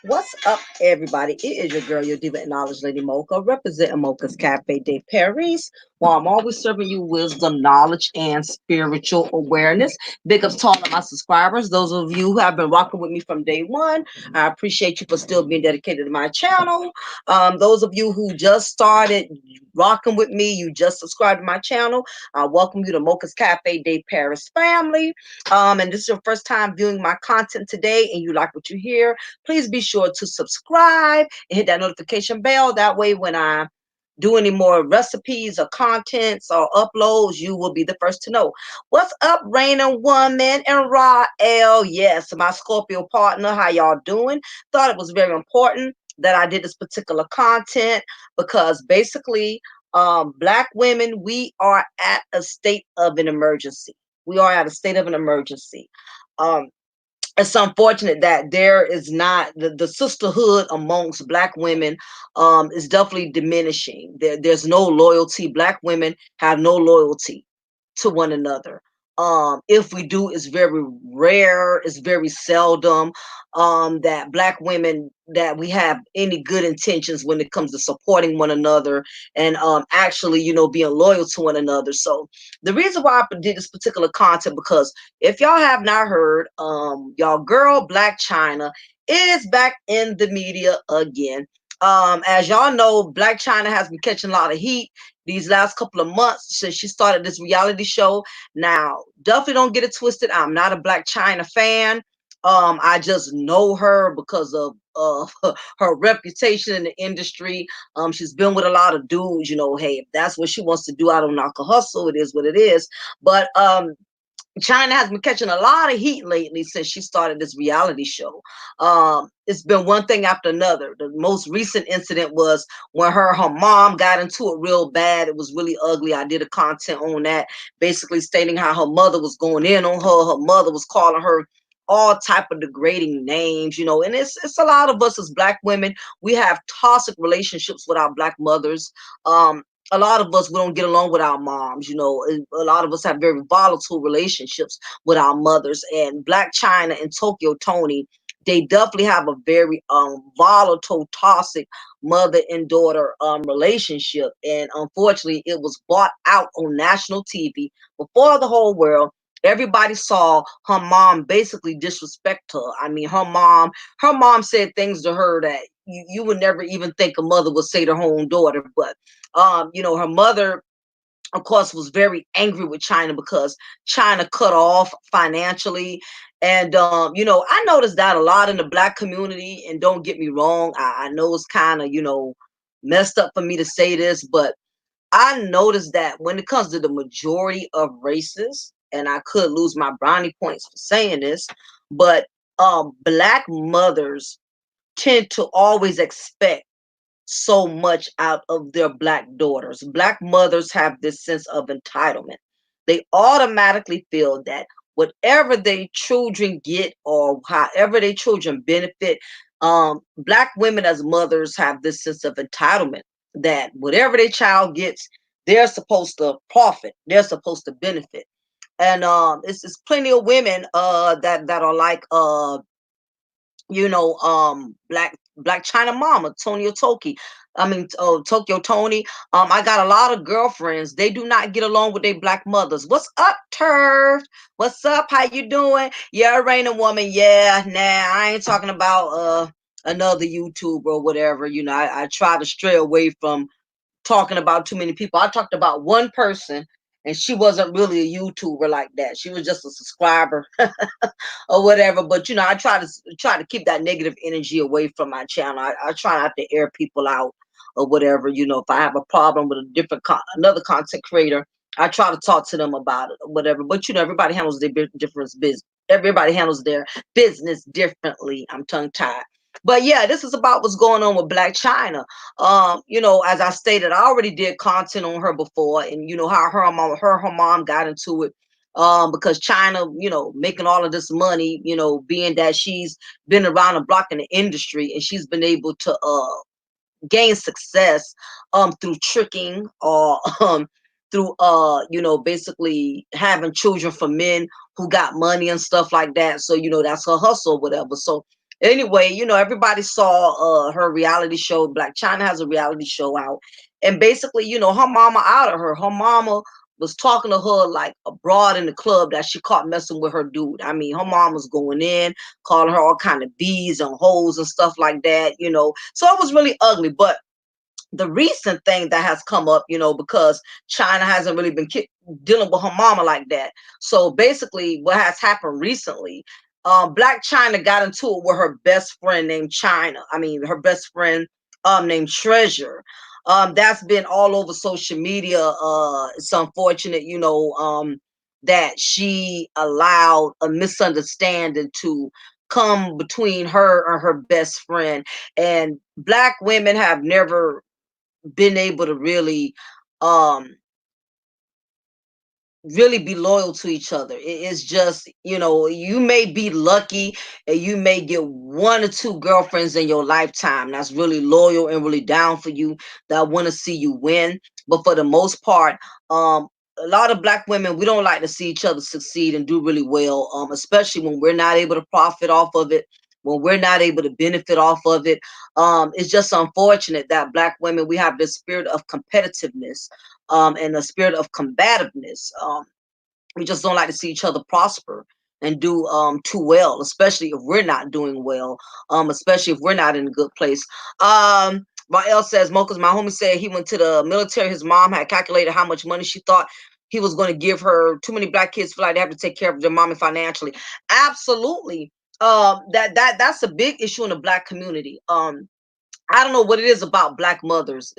What's up, everybody? It is your girl, your diva and knowledge lady Mocha, representing Mocha's Cafe de Paris, while I'm always serving you wisdom, knowledge, and spiritual awareness. Big ups to all of my subscribers, those of you who have been rocking with me from day one. I appreciate you for still being dedicated to my channel. Those of you who just started rocking with me, you just subscribed to my channel, I welcome you to Mocha's Cafe de Paris family. And this is your first time viewing my content today and you like what you hear, please be sure to subscribe and hit that notification bell. That way, when I do any more recipes or contents or uploads, you will be the first to know. What's up, Raining Woman and Rael? Yes, my Scorpio partner. How y'all doing? Thought it was very important that I did this particular content because basically, Black women, we are at a state of an emergency. We are at a state of an emergency. Um, it's unfortunate that there is not the sisterhood amongst Black women is definitely diminishing. There's no loyalty. Black women have no loyalty to one another. If we do, it's very rare, it's very seldom that Black women, that we have any good intentions when it comes to supporting one another and actually, being loyal to one another. So the reason why I did this particular content, because if y'all have not heard, y'all girl Black China is back in the media again. As y'all know, Black China has been catching a lot of heat these last couple of months since she started this reality show. Now, definitely don't get it twisted. I'm not a Black China fan. I just know her because of her reputation in the industry. She's been with a lot of dudes. Hey, if that's what she wants to do, I don't knock her hustle. It is what it is. But China has been catching a lot of heat lately since she started this reality show. It's been one thing after another. The most recent incident was when her mom got into it real bad. It was really ugly. I did a content on that, basically stating how her mother was going in on her. Her mother was calling her all type of degrading names, and it's a lot of us as Black women. We have toxic relationships with our Black mothers. A lot of us, we don't get along with our moms. A lot of us have very volatile relationships with our mothers. And Black China and Tokyo Tony, they definitely have a very volatile, toxic mother and daughter relationship. And unfortunately, it was brought out on national TV before the whole world. Everybody saw her mom basically disrespect her. I mean, her mom said things to her that you would never even think a mother would say to her own daughter. But her mother, of course, was very angry with China because China cut off financially. And I noticed that a lot in the Black community. And don't get me wrong, I know it's kind of messed up for me to say this, but I noticed that when it comes to the majority of races, and I could lose my brownie points for saying this, but Black mothers tend to always expect so much out of their Black daughters. Black mothers have this sense of entitlement. They automatically feel that whatever their children get or however their children benefit, Black women as mothers have this sense of entitlement that whatever their child gets, they're supposed to profit, they're supposed to benefit. And it's plenty of women that are like Black China Mama, Tonya Toki. Tokyo Tony. I got a lot of girlfriends. They do not get along with their black mothers. What's up, Turf? What's up? How you doing? Yeah, Raina woman. Yeah, nah, I ain't talking about another YouTuber or whatever. I try to stray away from talking about too many people. I talked about one person, and she wasn't really a YouTuber like that. She was just a subscriber or whatever. But I try to keep that negative energy away from my channel. I try not to air people out or whatever. If I have a problem with a another content creator, I try to talk to them about it or whatever. But everybody handles their different business. Everybody handles their business differently. I'm tongue tied. But yeah, this is about what's going on with Black China. As I stated, I already did content on her before, and how her mom got into it, because China, making all of this money, being that she's been around the block in the industry, and she's been able to gain success through tricking, or through basically having children for men who got money and stuff like that. So that's her hustle or whatever. So anyway, everybody saw her reality show. Black China has a reality show out, and basically, her mama out of her. Her mama was talking to her like abroad in the club that she caught messing with her dude. I mean, her mom was going in, calling her all kind of bees and hoes and stuff like that. So it was really ugly. But the recent thing that has come up, because China hasn't really been dealing with her mama like that. So basically, what has happened recently, Black China got into it with her best friend named China. I mean, her best friend named Treasure. That's been all over social media. It's unfortunate, that she allowed a misunderstanding to come between her and her best friend. And Black women have never been able to um really be loyal to each other. It's just, you may be lucky and you may get one or two girlfriends in your lifetime that's really loyal and really down for you, that want to see you win. But for the most part, a lot of Black women, we don't like to see each other succeed and do really well, especially when we're not able to profit off of it, when we're not able to benefit off of it. It's just unfortunate that Black women, we have this spirit of competitiveness, and a spirit of combativeness. We just don't like to see each other prosper and do too well, especially if we're not doing well, especially if we're not in a good place. Rael says, Mocha's my homie said he went to the military. His mom had calculated how much money she thought he was going to give her. Too many Black kids feel like they have to take care of their mommy financially. Absolutely. That's a big issue in the Black community. I don't know what it is about Black mothers.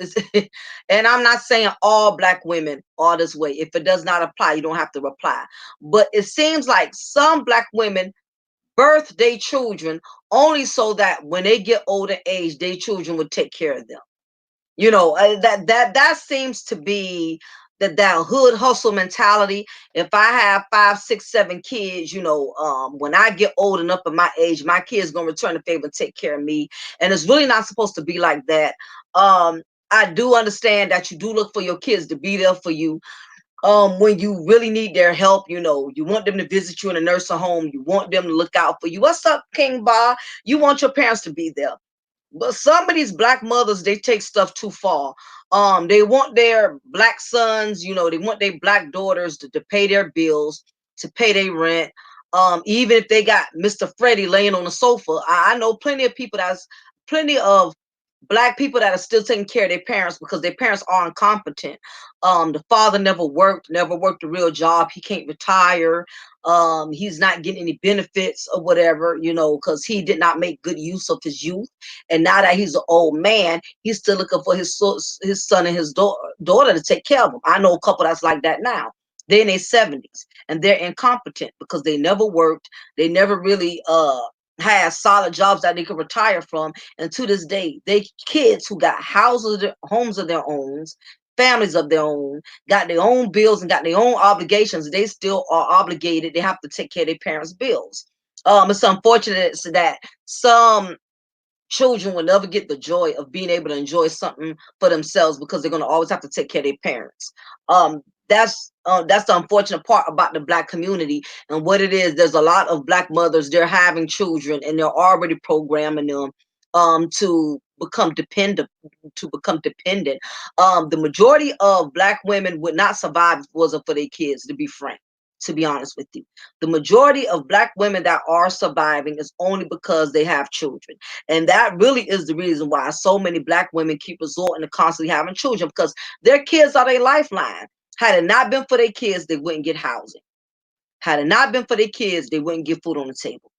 And I'm not saying all Black women are this way. If it does not apply, you don't have to reply. But it seems like some Black women birth their children only so that when they get older age, their children would take care of them. That seems to be that hood hustle mentality. If I have 5, 6, 7 kids, when I get old enough at my age, my kids gonna return the favor and take care of me. And it's really not supposed to be like that. I do understand that you do look for your kids to be there for you, when you really need their help. You want them to visit you in a nursing home, you want them to look out for you. What's up, King Ba? You want your parents to be there. But some of these Black mothers, they take stuff too far. They want their Black sons, they want their Black daughters to pay their bills, to pay their rent. Even if they got Mr. Freddie laying on the sofa. I know plenty of Black people that are still taking care of their parents because their parents are incompetent. The father never worked a real job. He can't retire. He's not getting any benefits or whatever, because he did not make good use of his youth. And now that he's an old man, he's still looking for his son and his daughter to take care of him. I know a couple that's like that now. They're in their 70s and they're incompetent because they never worked. They never really had solid jobs that they could retire from. And to this day, they kids who got homes of their own, families of their own, got their own bills and got their own obligations, they still are obligated. They have to take care of their parents' bills. It's unfortunate that some children will never get the joy of being able to enjoy something for themselves because they're going to always have to take care of their parents. That's the unfortunate part about the Black community. And what it is, there's a lot of Black mothers, they're having children and they're already programming them to become dependent the majority of black women would not survive if it wasn't for their kids, to be frank, to be honest with you. The majority of black women that are surviving is only because they have children. And that really is the reason why so many black women keep resorting to constantly having children, because their kids are their lifeline. Had it not been for their kids, they wouldn't get housing. Had it not been for their kids, they wouldn't get food on the table.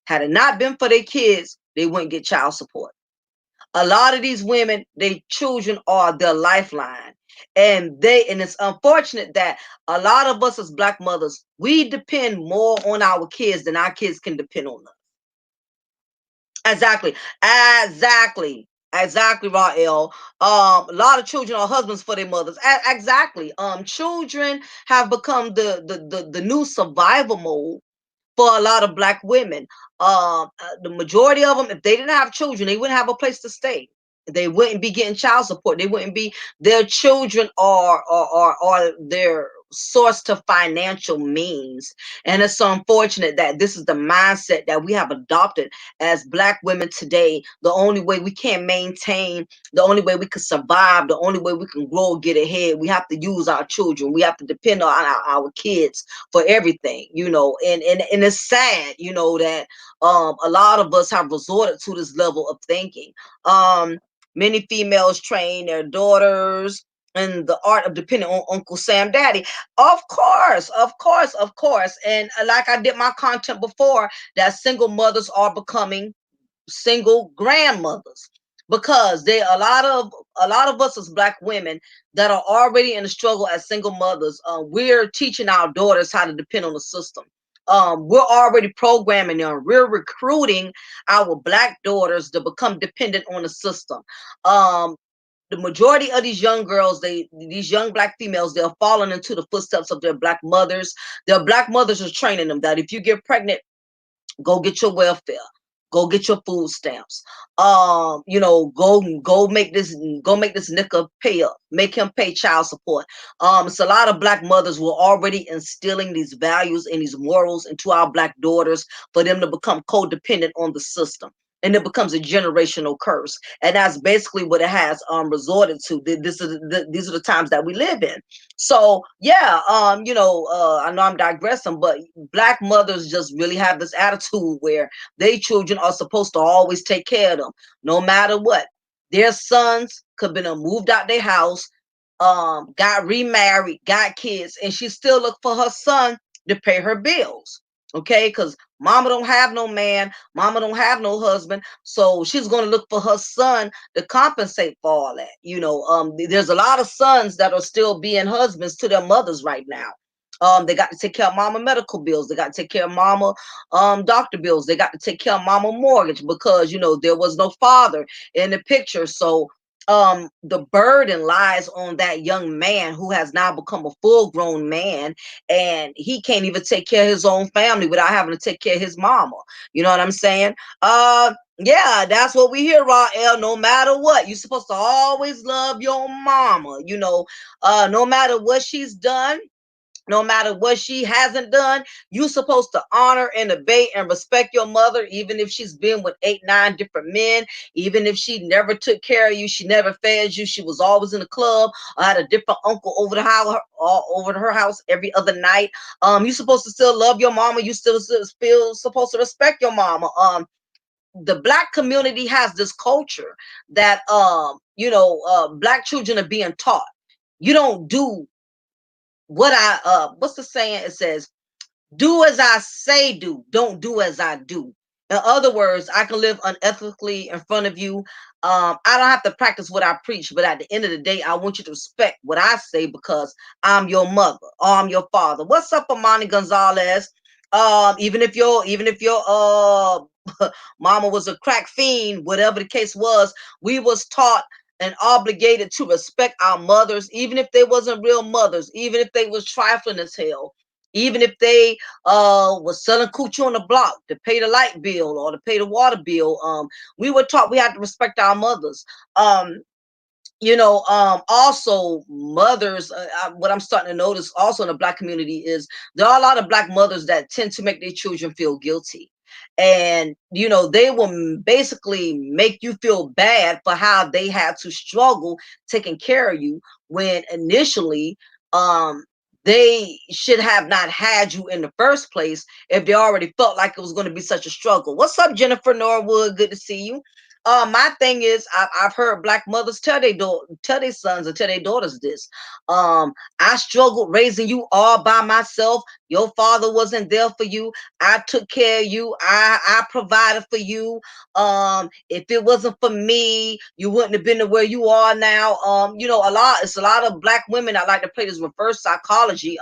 Had it not been for their kids, they wouldn't get child support. A lot of these women, their children are their lifeline. And it's unfortunate that a lot of us as black mothers, we depend more on our kids than our kids can depend on us. Exactly. Exactly, Rael. A lot of children are husbands for their mothers. Exactly. Children have become the new survival mode for a lot of black women. The majority of them, if they didn't have children, they wouldn't have a place to stay. They wouldn't be getting child support. They wouldn't be. Their children are their source to financial means, and it's so unfortunate that this is the mindset that we have adopted as black women today. The only way we can maintain, the only way we can survive, the only way we can grow, get ahead, we have to use our children. We have to depend on our kids for everything, and it's sad, that a lot of us have resorted to this level of thinking. Many females train their daughters in the art of depending on Uncle Sam Daddy. Of course, of course, of course. And like I did my content before, that single mothers are becoming single grandmothers, because there are a lot of us as black women that are already in the struggle as single mothers. We're teaching our daughters how to depend on the system. We're already programming them. We're recruiting our black daughters to become dependent on the system. um, the majority of these young girls, these young black females, they're falling into the footsteps of their black mothers. Their black mothers are training them that if you get pregnant, go get your welfare, go get your food stamps. Go make this nigga pay up, make him pay child support. It's a lot of black mothers who are already instilling these values and these morals into our black daughters for them to become codependent on the system. And it becomes a generational curse, and that's basically what it has resorted to. These are the times that we live in. So yeah, I know I'm digressing, but black mothers just really have this attitude where their children are supposed to always take care of them, no matter what. Their sons could have been moved out their house, got remarried, got kids, and she still look for her son to pay her bills. Okay, because mama don't have no man, mama don't have no husband, so she's gonna look for her son to compensate for all that. There's a lot of sons that are still being husbands to their mothers right now. They got to take care of mama medical bills. They got to take care of mama doctor bills. They got to take care of mama mortgage, because there was no father in the picture. So the burden lies on that young man who has now become a full grown man, and he can't even take care of his own family without having to take care of his mama. You know what I'm saying? Yeah, that's what we hear, Rael. No matter what, you're supposed to always love your mama. No matter what she's done, no matter what she hasn't done, you're supposed to honor and obey and respect your mother, even if she's been with 8, 9 different men, even if she never took care of you, she never fed you, she was always in the club, or had a different uncle over the house, or over to her house every other night. You're supposed to still love your mama. You still feel supposed to respect your mama. The black community has this culture that black children are being taught. You don't do what's the saying? It says, do as I say do, don't do as I do. In other words, I can live unethically in front of you. I don't have to practice what I preach, but at the end of the day, I want you to respect what I say, because I'm your mother or I'm your father. What's up, Amani Gonzalez? Even if your mama was a crack fiend, whatever the case was, we was taught and obligated to respect our mothers, even if they wasn't real mothers, even if they was trifling as hell, even if they was selling coochie on the block to pay the light bill or to pay the water bill. We were taught we had to respect our mothers. Also mothers, what I'm starting to notice also in the black community is there are a lot of black mothers that tend to make their children feel guilty. And they will basically make you feel bad for how they had to struggle taking care of you, when initially um they should have not had you in the first place if they already felt like it was going to be such a struggle. What's up, Jennifer Norwood? Good to see you. My thing is, I've heard black mothers tell their sons and tell their daughters this. I struggled raising you all by myself. Your father wasn't there for you. I took care of you. I provided for you. If it wasn't for me, you wouldn't have been to where you are now. It's a lot of black women that like to play this reverse psychology.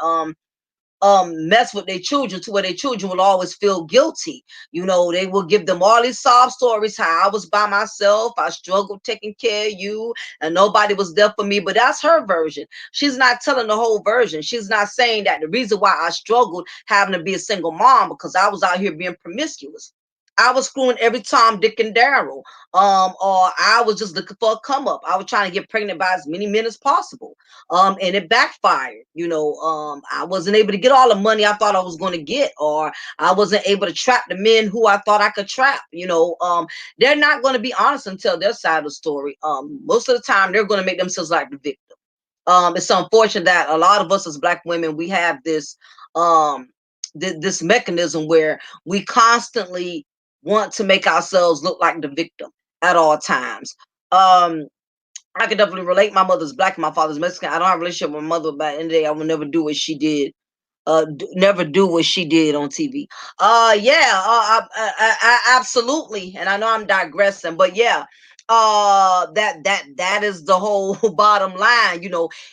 Mess with their children to where their children will always feel guilty. They will give them all these sob stories, how I was by myself, I struggled taking care of you, and nobody was there for me. But that's her version. She's not telling the whole version. She's not saying that the reason why I struggled having to be a single mom because I was out here being promiscuous. I was screwing every Tom, Dick, and Daryl. Or I was just looking for a come up. I was trying to get pregnant by as many men as possible. And it backfired. I wasn't able to get all the money I thought I was going to get, or I wasn't able to trap the men who I thought I could trap. They're not going to be honest and tell their side of the story. Most of the time, they're going to make themselves like the victim. It's unfortunate that a lot of us as black women, we have um, this mechanism where we constantly want to make ourselves look like the victim at all times. I can definitely relate. My mother's black, my father's Mexican. I don't have a relationship with my mother, but at the end of the day, I will never do what she did. Never do what she did on TV. Yeah, absolutely. And I know I'm digressing, but yeah, that is the whole bottom line.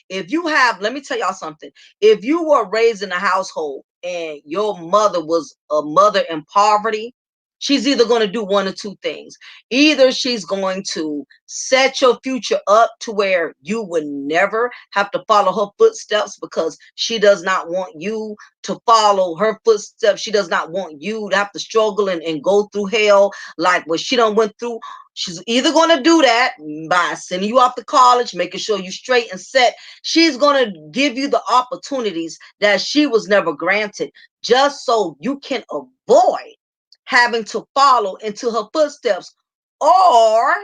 If you have, let me tell y'all something. If you were raised in a household and your mother was a mother in poverty, she's either going to do one or two things. Either she's going to set your future up to where you would never have to follow her footsteps because she does not want you to follow her footsteps. She does not want you to have to struggle and go through hell like what she done went through. She's either going to do that by sending you off to college, making sure you straight and set. She's going to give you the opportunities that she was never granted just so you can avoid having to follow into her footsteps. Or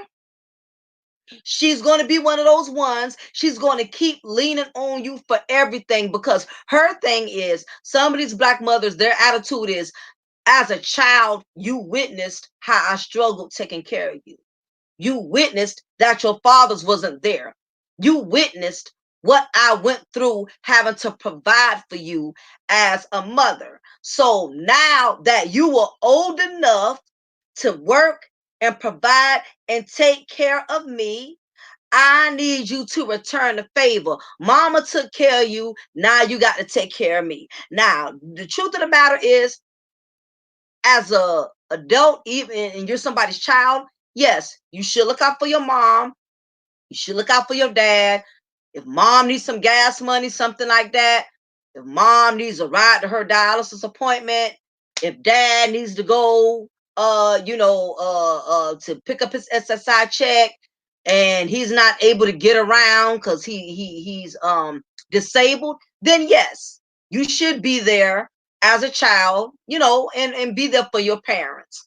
she's going to be one of those ones, she's going to keep leaning on you for everything, because her thing is, some of these black mothers, their attitude is, as a child, you witnessed how I struggled taking care of you. You witnessed that your fathers wasn't there. You witnessed what I went through having to provide for you as a mother. So now that you were old enough to work and provide and take care of me, I need you to return the favor. Mama took care of you. Now you got to take care of me. Now, the truth of the matter is, as a adult, even and you're somebody's child, yes, you should look out for your mom. You should look out for your dad. If mom needs some gas money, something like that. If mom needs a ride to her dialysis appointment. If dad needs to go, to pick up his SSI check, and he's not able to get around because he's disabled, then yes, you should be there as a child, and be there for your parents.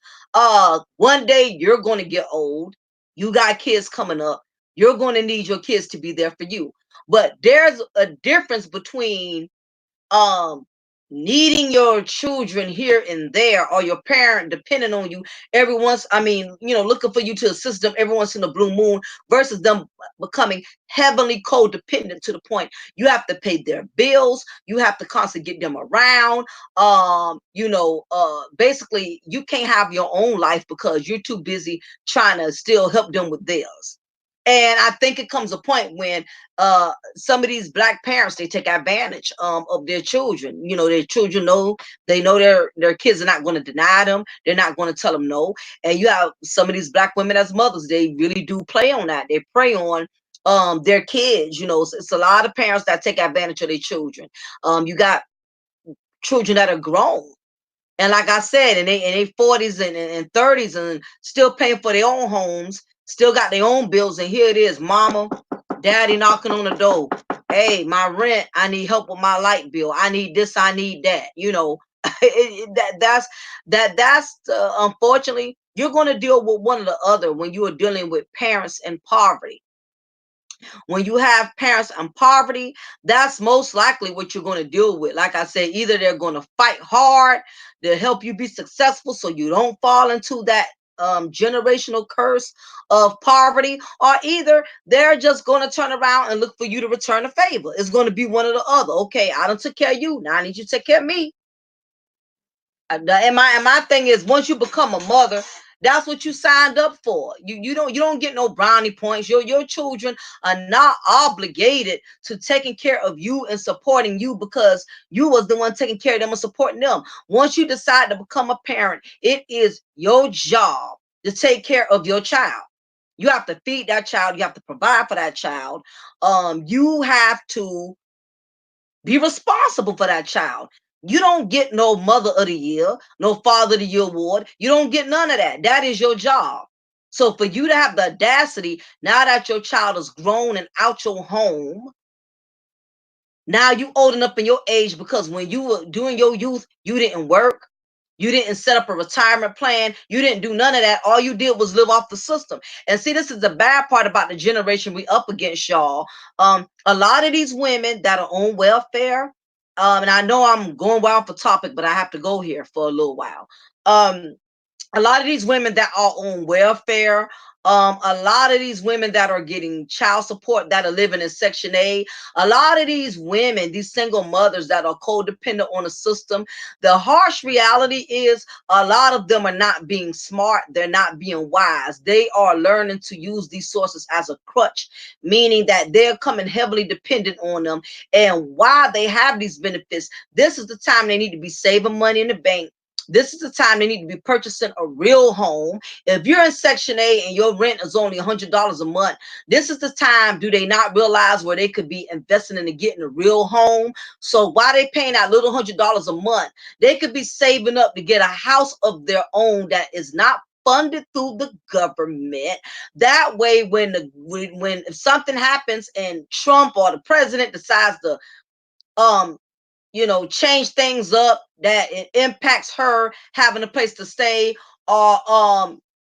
One day you're going to get old. You got kids coming up. You're going to need your kids to be there for you. But there's a difference between um needing your children here and there, or your parent depending on you every once, looking for you to assist them every once in a blue moon, versus them becoming heavily codependent to the point you have to pay their bills, you have to constantly get them around. Basically you can't have your own life because you're too busy trying to still help them with theirs. And I think it comes a point when some of these black parents, they take advantage of their children. Their children know, they know their kids are not going to deny them. They're not going to tell them no. And you have some of these black women as mothers, they really do play on that. They prey on their kids. It's a lot of parents that take advantage of their children. You got children that are grown, and like I said, in their 40s and 30s, and still paying for their own homes, still got their own bills. And here it is, mama, daddy knocking on the door. Hey, my rent, I need help with my light bill. I need this, I need that. That's unfortunately you're going to deal with one or the other when you are dealing with parents in poverty. When you have parents in poverty, that's most likely what you're going to deal with. Like I said, either they're going to fight hard to help you be successful so you don't fall into that generational curse of poverty, or either they're just going to turn around and look for you to return a favor. It's going to be one or the other. Okay, I don't took care of you. Now I need you to take care of me. And my thing is, once you become a mother, that's what you signed up for. You don't get no brownie points. Your children are not obligated to taking care of you and supporting you because you was the one taking care of them and supporting them. Once you decide to become a parent, it is your job to take care of your child. You have to feed that child. You have to provide for that child. You have to be responsible for that child. You don't get no mother of the year, no father of the year award. You don't get none of that. That is your job. So for you to have the audacity, now that your child is grown and out your home, now you old enough in your age, because when you were doing your youth, you didn't work. You didn't set up a retirement plan. You didn't do none of that. All you did was live off the system. And see, this is the bad part about the generation we up against, y'all. A lot of these women that are on welfare, and I know I'm going wild for topic, but I have to go here for a little while. A lot of these women that are on welfare, a lot of these women that are getting child support, that are living in Section 8, a lot of these women, these single mothers that are codependent on the system, the harsh reality is a lot of them are not being smart. They're not being wise. They are learning to use these sources as a crutch, meaning that they're coming heavily dependent on them. And while they have these benefits, this is the time they need to be saving money in the bank. This is the time they need to be purchasing a real home. If you're in Section 8 and your rent is only $100 a month, this is the time. Do they not realize where they could be investing into getting a real home? So while they paying that little $100 a month, they could be saving up to get a house of their own that is not funded through the government. That way, when if something happens and Trump or the president decides to um change things up, that it impacts her having a place to stay, or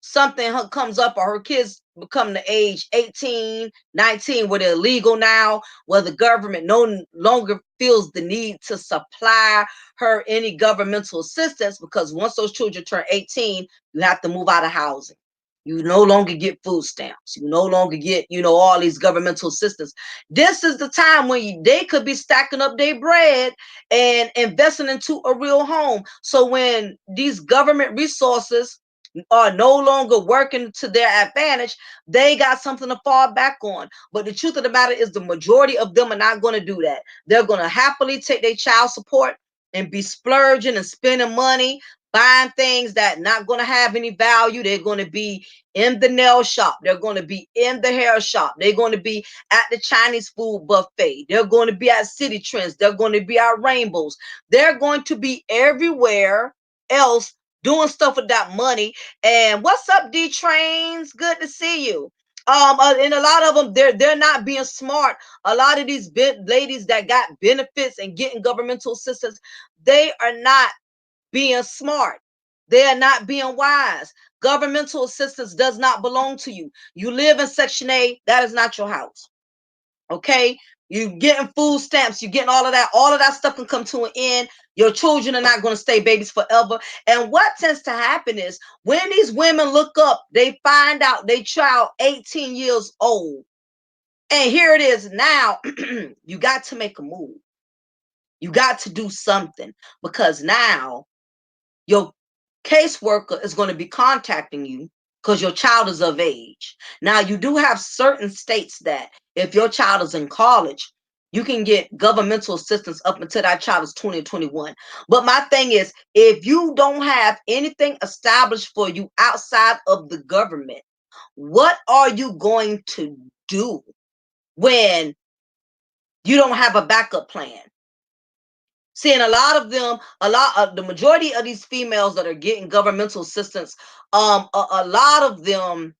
something comes up, or her kids become the age 18, 19, where they're legal now, where the government no longer feels the need to supply her any governmental assistance, because once those children turn 18, you have to move out of housing. You no longer get food stamps. You no longer get, all these governmental assistance. This is the time when they could be stacking up their bread and investing into a real home. So when these government resources are no longer working to their advantage, they got something to fall back on. But the truth of the matter is, the majority of them are not going to do that. They're going to happily take their child support and be splurging and spending money, buying things that not going to have any value. They're going to be in the nail shop. They're going to be in the hair shop. They're going to be at the Chinese food buffet. They're going to be at City Trends. They're going to be at Rainbows. They're going to be everywhere else doing stuff with that money. And what's up, D Trains? Good to see you. And a lot of them, they're not being smart. A lot of these ladies that got benefits and getting governmental assistance, they are not being smart. They are not being wise. Governmental assistance does not belong to you. You live in Section 8, that is not your house. Okay? You getting food stamps, you getting all of that stuff can come to an end. Your children are not going to stay babies forever. And what tends to happen is, when these women look up, they find out they child 18 years old. And here it is now. You got to make a move. You got to do something, because now your caseworker is going to be contacting you because your child is of age. Now, you do have certain states that if your child is in college, you can get governmental assistance up until that child is 20 or 21. But my thing is, if you don't have anything established for you outside of the government, what are you going to do when you don't have a backup plan? Seeing a lot of them, the majority of these females that are getting governmental assistance, a lot of them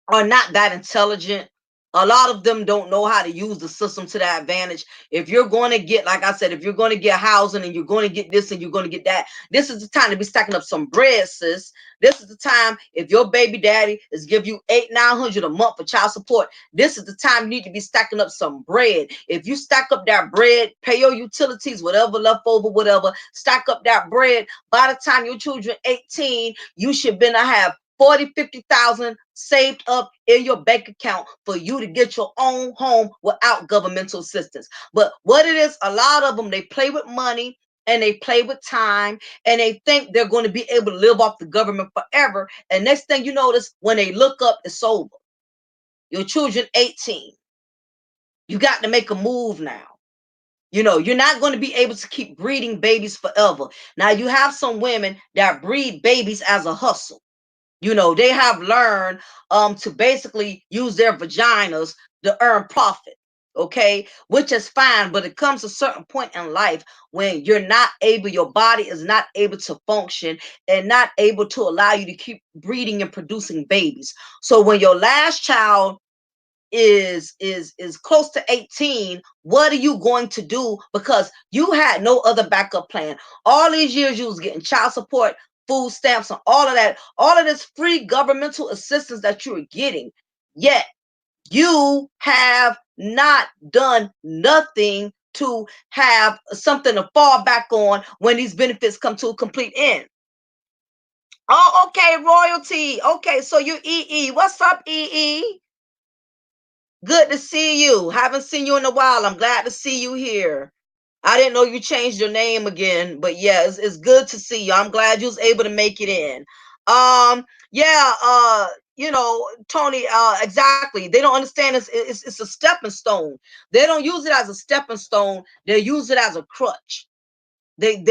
are not that intelligent. A lot of them don't know how to use the system to their advantage. If you're going to get, like I said, if you're going to get housing and you're going to get this and you're going to get that, this is the time to be stacking up some bread, sis. This is the time. If your baby daddy is give you 800-900 a month for child support, this is the time you need to be stacking up some bread. If you stack up that bread, pay your utilities, whatever left over, whatever, stack up that bread. By the time your children 18, you should be to have 40, 50,000 saved up in your bank account for you to get your own home without governmental assistance. But what it is, a lot of them, they play with money and they play with time and they think they're going to be able to live off the government forever. And next thing you notice, when they look up, it's over. Your children 18. You got to make a move now. You know, you're not going to be able to keep breeding babies forever. Now, you have some women that breed babies as a hustle. You know, they have learned to basically use their vaginas to earn profit, okay, which is fine. But it comes a certain point in life when you're not able, your body is not able to function and not able to allow you to keep breeding and producing babies. So when your last child is close to 18, what are you going to do? Because you had no other backup plan. All these years you was getting child support, food stamps, and all of that, all of this free governmental assistance that you were getting, yet you have not done nothing to have something to fall back on when these benefits come to a complete end. Oh, okay, royalty. Okay, so you EE. What's up, EE? Good to see you. Haven't seen you in a while. I'm glad to see you here. I didn't know you changed your name again, but yeah, it's good to see you. I'm glad you was able to make it in. Yeah, Tony, exactly. They don't understand it's a stepping stone. They don't use it as a stepping stone. They use it as a crutch. They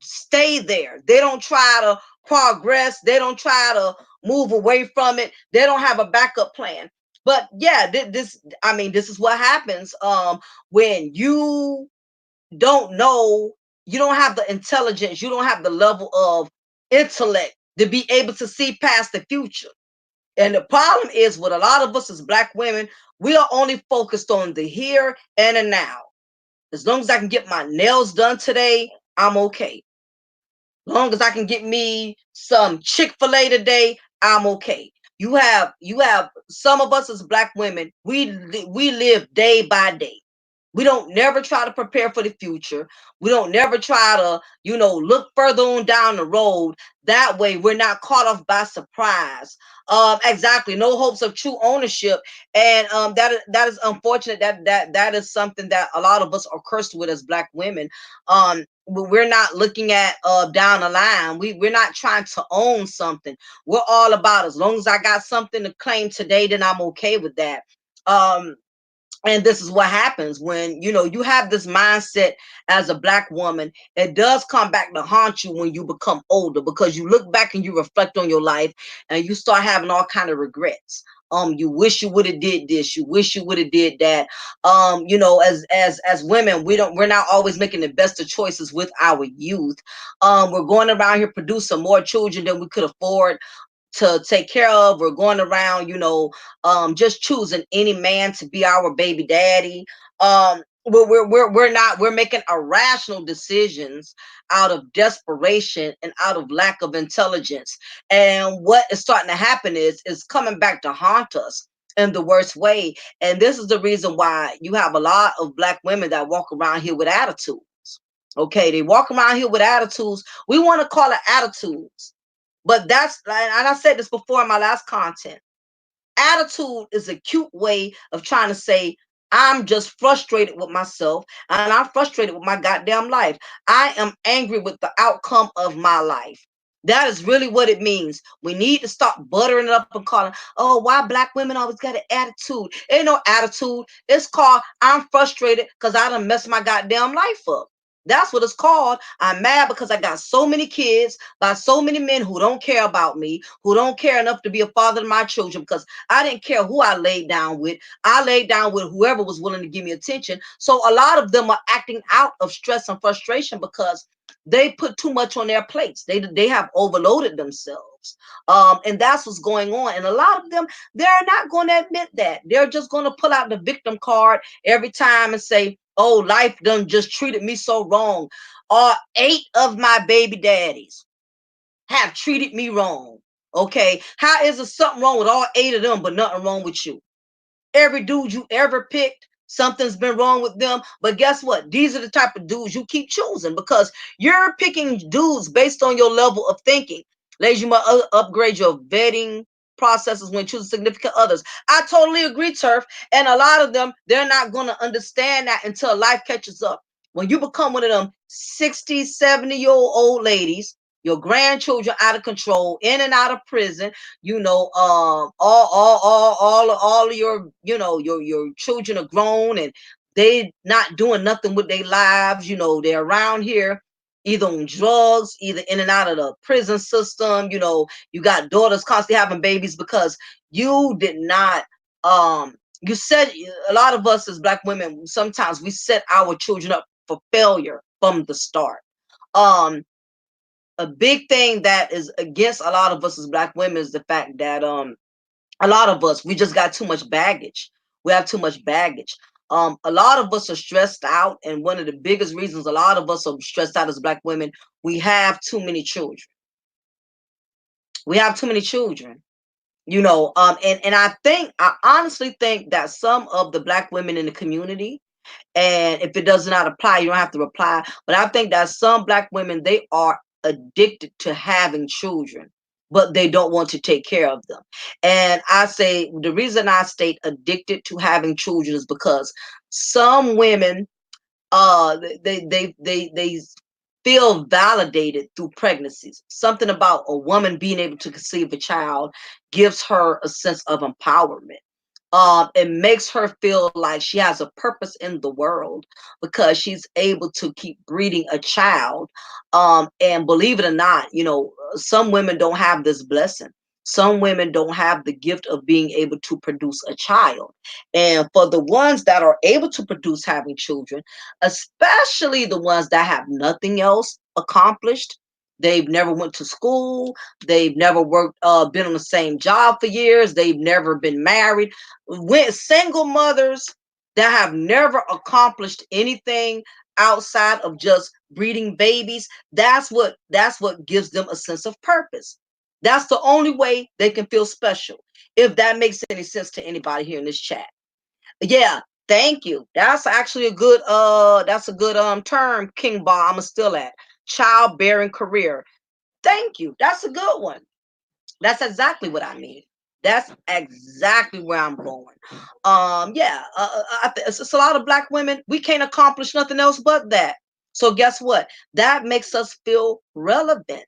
stay there. They don't try to progress. They don't try to move away from it. They don't have a backup plan. But yeah, this is what happens when you don't know, you don't have the intelligence, you don't have the level of intellect to be able to see past the future. And the problem is with a lot of us as Black women, we are only focused on the here and the now. As long as I can get my nails done today, I'm okay. As long as I can get me some Chick-fil-A today, I'm okay. You have some of us as Black women, we live day by day. We don't never try to prepare for the future. We don't never try to, look further on down the road. That way we're not caught off by surprise. Exactly. No hopes of true ownership. And that is unfortunate. That is something that a lot of us are cursed with as Black women. We're not looking at down the line. We're not trying to own something. We're all about, as long as I got something to claim today, then I'm okay with that. And this is what happens when you have this mindset as a Black woman. It does come back to haunt you when you become older, because you look back and you reflect on your life and you start having all kind of regrets. You wish you would have did this, you wish you would have did that. As women, we're not always making the best of choices with our youth. We're going around here producing more children than we could afford to take care of. We're going around, just choosing any man to be our baby daddy. We're making irrational decisions out of desperation and out of lack of intelligence. And what is starting to happen is coming back to haunt us in the worst way. And this is the reason why you have a lot of Black women that walk around here with attitudes. Okay, they walk around here with attitudes. We want to call it attitudes, but and I said this before in my last content. Attitude is a cute way of trying to say, I'm just frustrated with myself and I'm frustrated with my goddamn life. I am angry with the outcome of my life. That is really what it means. We need to stop buttering it up and calling, oh, why Black women always got an attitude? Ain't no attitude. It's called, I'm frustrated because I done messed my goddamn life up. That's what it's called. I'm mad because I got so many kids by so many men who don't care about me, who don't care enough to be a father to my children, because I didn't care who I laid down with. I laid down with whoever was willing to give me attention. So a lot of them are acting out of stress and frustration because they put too much on their plates. They have overloaded themselves. themselves. And that's what's going on. And a lot of them, they're not going to admit that. They're just going to pull out the victim card every time and say, oh, life done just treated me so wrong. 8 of my baby daddies have treated me wrong. Okay. How is there something wrong with all 8 of them, but nothing wrong with you? Every dude you ever picked, something's been wrong with them. But guess what? These are the type of dudes you keep choosing because you're picking dudes based on your level of thinking. Ladies, you must upgrade your vetting processes when choosing significant others. I totally agree, Turf. And a lot of them, they're not going to understand that until life catches up. When you become one of them 60, 70-year-old ladies, your grandchildren out of control, in and out of prison, all of your, your children are grown and they not doing nothing with their lives. They're around here either on drugs, either in and out of the prison system. You got daughters constantly having babies because you did not, you said, a lot of us as Black women, sometimes we set our children up for failure from the start. A big thing that is against a lot of us as Black women is the fact that a lot of us, we just got too much baggage. We have too much baggage. A lot of us are stressed out, and one of the biggest reasons a lot of us are stressed out as Black women, we have too many children. We have too many children. And I honestly think that some of the Black women in the community, and if it does not apply, you don't have to reply. But I think that some Black women, they are addicted to having children, but they don't want to take care of them. And I say the reason I state addicted to having children is because some women, they feel validated through pregnancies. Something about a woman being able to conceive a child gives her a sense of empowerment. It makes her feel like she has a purpose in the world because she's able to keep breeding a child. And believe it or not, some women don't have this blessing. Some women don't have the gift of being able to produce a child. And for the ones that are able to produce having children, especially the ones that have nothing else accomplished, they've never went to school, they've never worked, been on the same job for years, they've never been married, with single mothers that have never accomplished anything outside of just breeding babies. That's what gives them a sense of purpose. That's the only way they can feel special, if that makes any sense to anybody here in this chat. Yeah, thank you. That's actually a good term, King Ball. I'ma steal that. Childbearing career. Thank you. That's a good one. That's exactly what I mean. That's exactly where I'm going. Yeah, it's a lot of Black women. We can't accomplish nothing else but that. So guess what? That makes us feel relevant.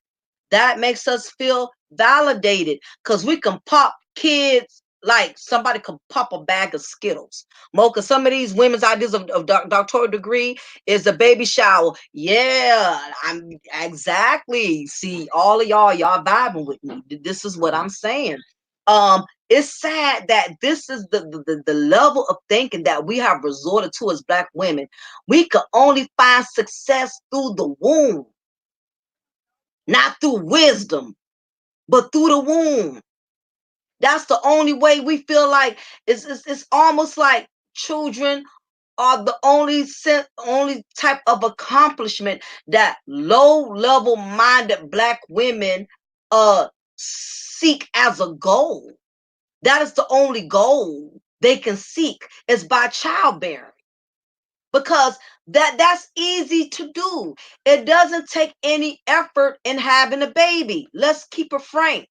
That makes us feel validated because we can pop kids like somebody can pop a bag of Skittles. Mocha, some of these women's ideas of doctoral degree is a baby shower. Yeah, I'm exactly. See, all of y'all vibing with me. This is what I'm saying. It's sad that this is the level of thinking that we have resorted to as Black women. We could only find success through the womb, not through wisdom, but through the womb. That's the only way we feel like it's almost like children are the only type of accomplishment that low level minded Black women seek as a goal. That is the only goal they can seek is by childbearing. Because that's easy to do. It doesn't take any effort in having a baby. Let's keep it frank.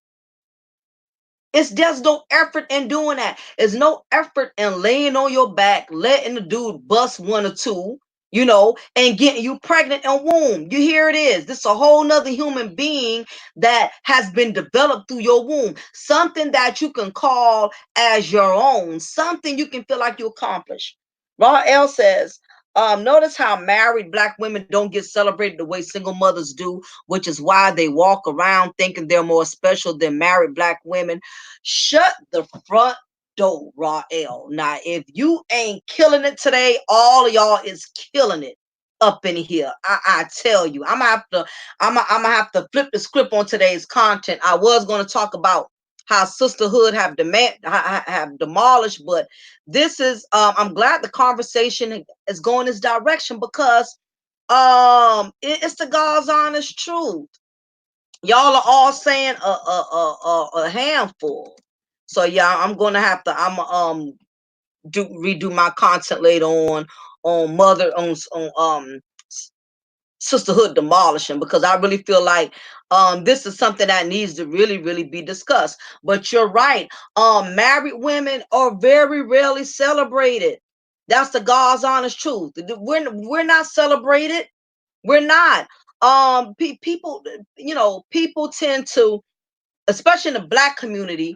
It's just no effort in doing that. There's no effort in laying on your back, letting the dude bust one or two, and getting you pregnant and womb. You hear it is. This is a whole nother human being that has been developed through your womb. Something that you can call as your own. Something you can feel like you accomplished. Raw L says, notice how married Black women don't get celebrated the way single mothers do, which is why they walk around thinking they're more special than married Black women. Shut the front door, Raw L. Now, if you ain't killing it today, all of y'all is killing it. up in here. I tell you, I'm gonna have to flip the script on today's content. I was gonna talk about how sisterhood have demolished, but this is I'm glad the conversation is going this direction because it's the God's honest truth. Y'all are all saying a handful. So yeah, I'm gonna have to do redo my content later on mother on sisterhood demolishing, because I really feel like this is something that needs to really be discussed. But you're right, married women are very rarely celebrated. That's the God's honest truth. We're not celebrated. We're not. People, people tend to, especially in the black community,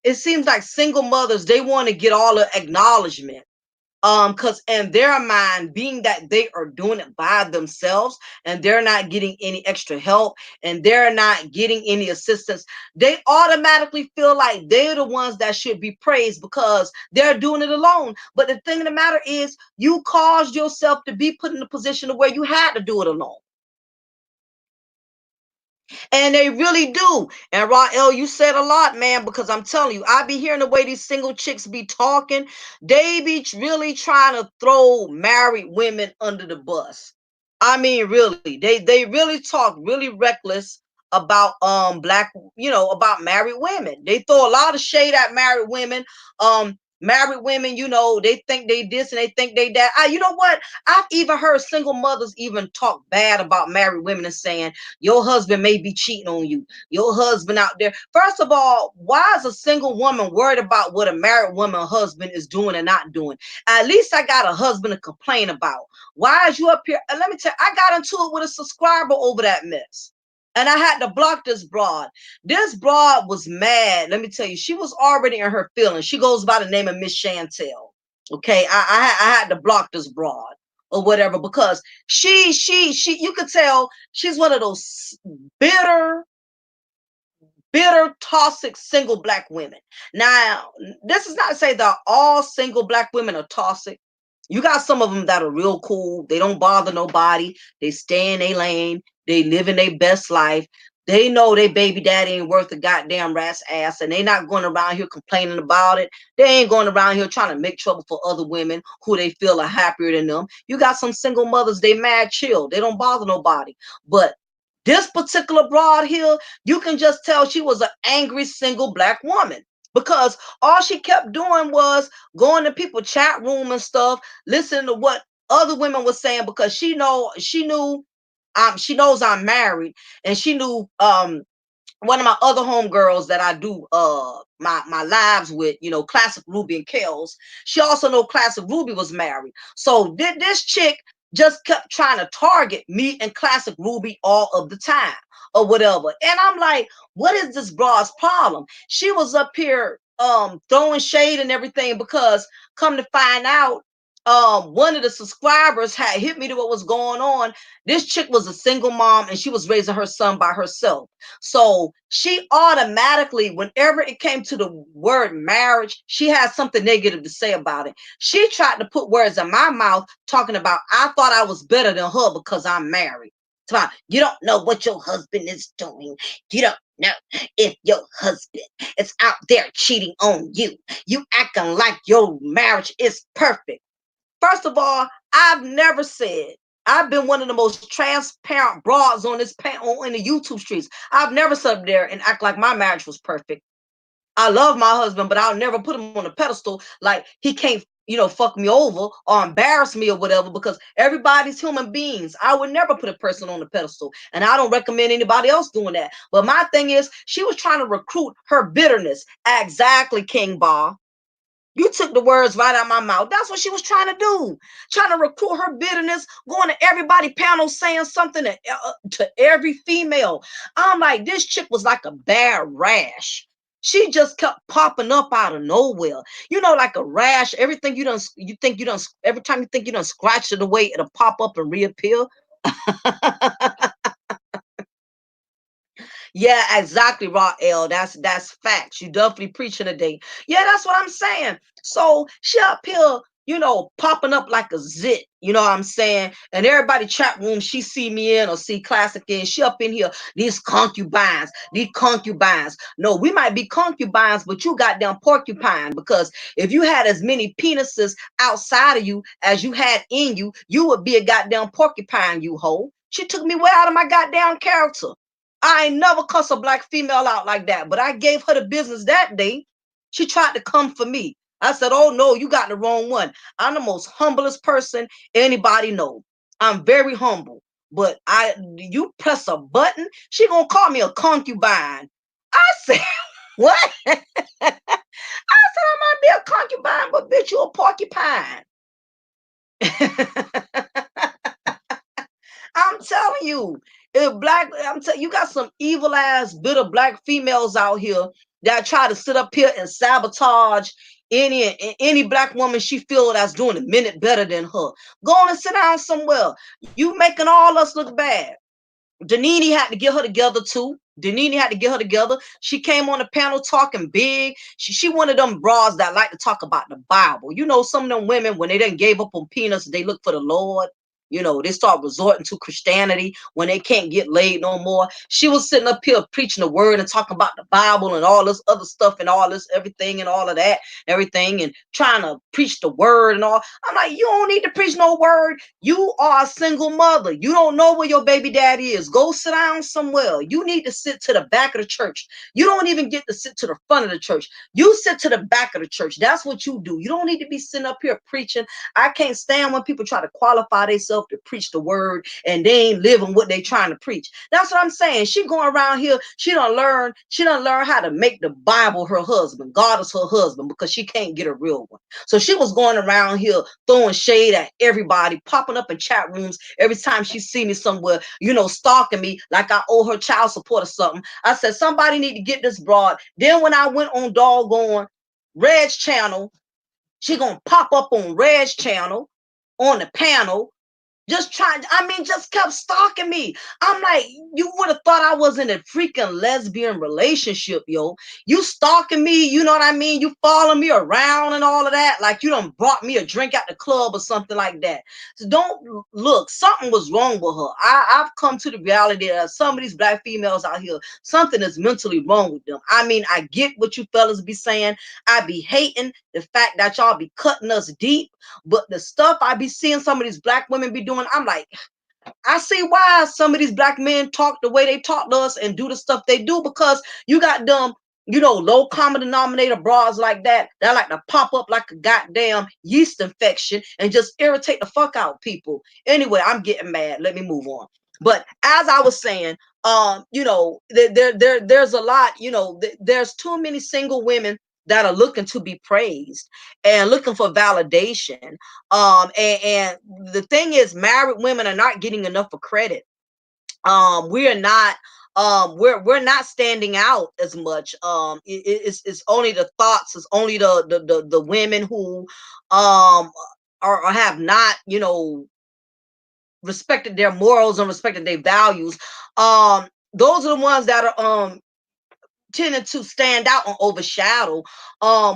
it seems like single mothers, they want to get all the acknowledgement, because in their mind, being that they are doing it by themselves and they're not getting any extra help and they're not getting any assistance, they automatically feel like they're the ones that should be praised because they're doing it alone. But the thing of the matter is, you caused yourself to be put in a position where you had to do it alone. And they really do. And Rael, you said a lot, man, because I'm telling you, I be hearing the way these single chicks be talking. They be really trying to throw married women under the bus. I mean, really, they really talk really reckless about black, about married women. They throw a lot of shade at married women. Married women, they think they this and they think they that. You know what? I've even heard single mothers even talk bad about married women and saying your husband may be cheating on you. Your husband out there. First of all, why is a single woman worried about what a married woman husband is doing and not doing? At least I got a husband to complain about. Why is you up here? And let me tell you, I got into it with a subscriber over that mess. And I had to block this broad. This broad was mad. Let me tell you, she was already in her feelings. She goes by the name of Miss Chantel. Okay, I had to block this broad or whatever, because she you could tell she's one of those bitter, toxic single black women. Now, this is not to say that all single black women are toxic. You got some of them that are real cool. They don't bother nobody. They stay in their lane. They live in their best life. They know their baby daddy ain't worth a goddamn rat's ass, and they not going around here complaining about it. They ain't going around here trying to make trouble for other women who they feel are happier than them. You got some single mothers, they mad chill. They don't bother nobody. But this particular broad here, you can just tell she was an angry single black woman, because all she kept doing was going to people chat room and stuff, listening to what other women were saying, because she knows I'm married, and she knew one of my other homegirls that I do my lives with, Classic Ruby and Kels. She also know Classic Ruby was married. So this chick just kept trying to target me and Classic Ruby all of the time or whatever. And I'm like, what is this broad's problem? She was up here throwing shade and everything, because come to find out, one of the subscribers had hit me to what was going on. This chick was a single mom and she was raising her son by herself. So she automatically, whenever it came to the word marriage, she had something negative to say about it. She tried to put words in my mouth talking about I thought I was better than her because I'm married. You don't know what your husband is doing. You don't know if your husband is out there cheating on you. You acting like your marriage is perfect. First of all, I've never said, I've been one of the most transparent broads on this in the YouTube streets. I've never sat up there and act like my marriage was perfect. I love my husband, but I'll never put him on a pedestal like he can't, fuck me over or embarrass me or whatever, because everybody's human beings. I would never put a person on a pedestal, and I don't recommend anybody else doing that. But my thing is, she was trying to recruit her bitterness. Exactly, King Ba. You took the words right out of my mouth. That's what she was trying to do. Trying to recruit her bitterness, going to everybody panel saying something to every female. I'm like, this chick was like a bad rash. She just kept popping up out of nowhere. Like a rash. Everything every time you think you done scratch it away, it'll pop up and reappear. Yeah, exactly, Rael. That's facts. You definitely preaching today. Yeah, that's what I'm saying. So she up here popping up like a zit. You know what I'm saying? And everybody chat room, she see me in or see Classic in, she up in here, these concubines, these concubines. No, we might be concubines, but you goddamn porcupine, because if you had as many penises outside of you as you had in you, you would be a goddamn porcupine, you hoe. She took me way out of my goddamn character. I ain't never cuss a black female out like that, but I gave her the business that day. She tried to come for me. I said, oh no, you got the wrong one. I'm the most humblest person anybody know. I'm very humble. But you press a button, she gonna call me a concubine. I said, what? I said, I might be a concubine, but bitch, you a porcupine. I'm telling you, you got some evil ass bitter black females out here that try to sit up here and sabotage any black woman she feel that's doing a minute better than her. Go on and sit down somewhere. You making all us look bad. Danini had to get her together too. Danini had to get her together. She came on the panel talking big. She one of them bras that like to talk about the Bible. Some of them women, when they done gave up on penis, they look for the Lord. They start resorting to Christianity when they can't get laid no more. She was sitting up here preaching the word and talking about the Bible and all this other stuff and all this everything and all of that, everything, and trying to preach the word and all. I'm like, you don't need to preach no word. You are a single mother. You don't know where your baby daddy is. Go sit down somewhere. You need to sit to the back of the church. You don't even get to sit to the front of the church. You sit to the back of the church. That's what you do. You don't need to be sitting up here preaching. I can't stand when people try to qualify themselves to preach the word and they ain't living what they trying to preach. That's what I'm saying. She going around here. She done learn how to make the Bible her husband. God is her husband, because she can't get a real one. So she was going around here throwing shade at everybody, popping up in chat rooms every time she see me somewhere, stalking me like I owe her child support or something. I said, somebody need to get this broad. Then when I went on doggone Red's channel, she gonna pop up on Red's channel on the panel, just kept stalking me. I'm like, you would have thought I was in a freaking lesbian relationship, yo. You stalking me, you know what I mean? You following me around and all of that, like you done brought me a drink at the club or something like that. So don't look, something was wrong with her. I've come to the reality that some of these black females out here, something is mentally wrong with them. I mean, I get what you fellas be saying. I be hating the fact that y'all be cutting us deep, but the stuff I be seeing some of these black women be doing, I'm like, I see why some of these black men talk the way they talk to us and do the stuff they do, because you got them, low common denominator bras like that like to pop up like a goddamn yeast infection and just irritate the fuck out of people. Anyway, I'm getting mad. Let me move on. But as I was saying, there's a lot, there's too many single women that are looking to be praised and looking for validation. And the thing is, married women are not getting enough of credit. We are not we're not standing out as much. It's only the thoughts, it's only the women who are have not, respected their morals and respected their values. Those are the ones that are tending to stand out and overshadow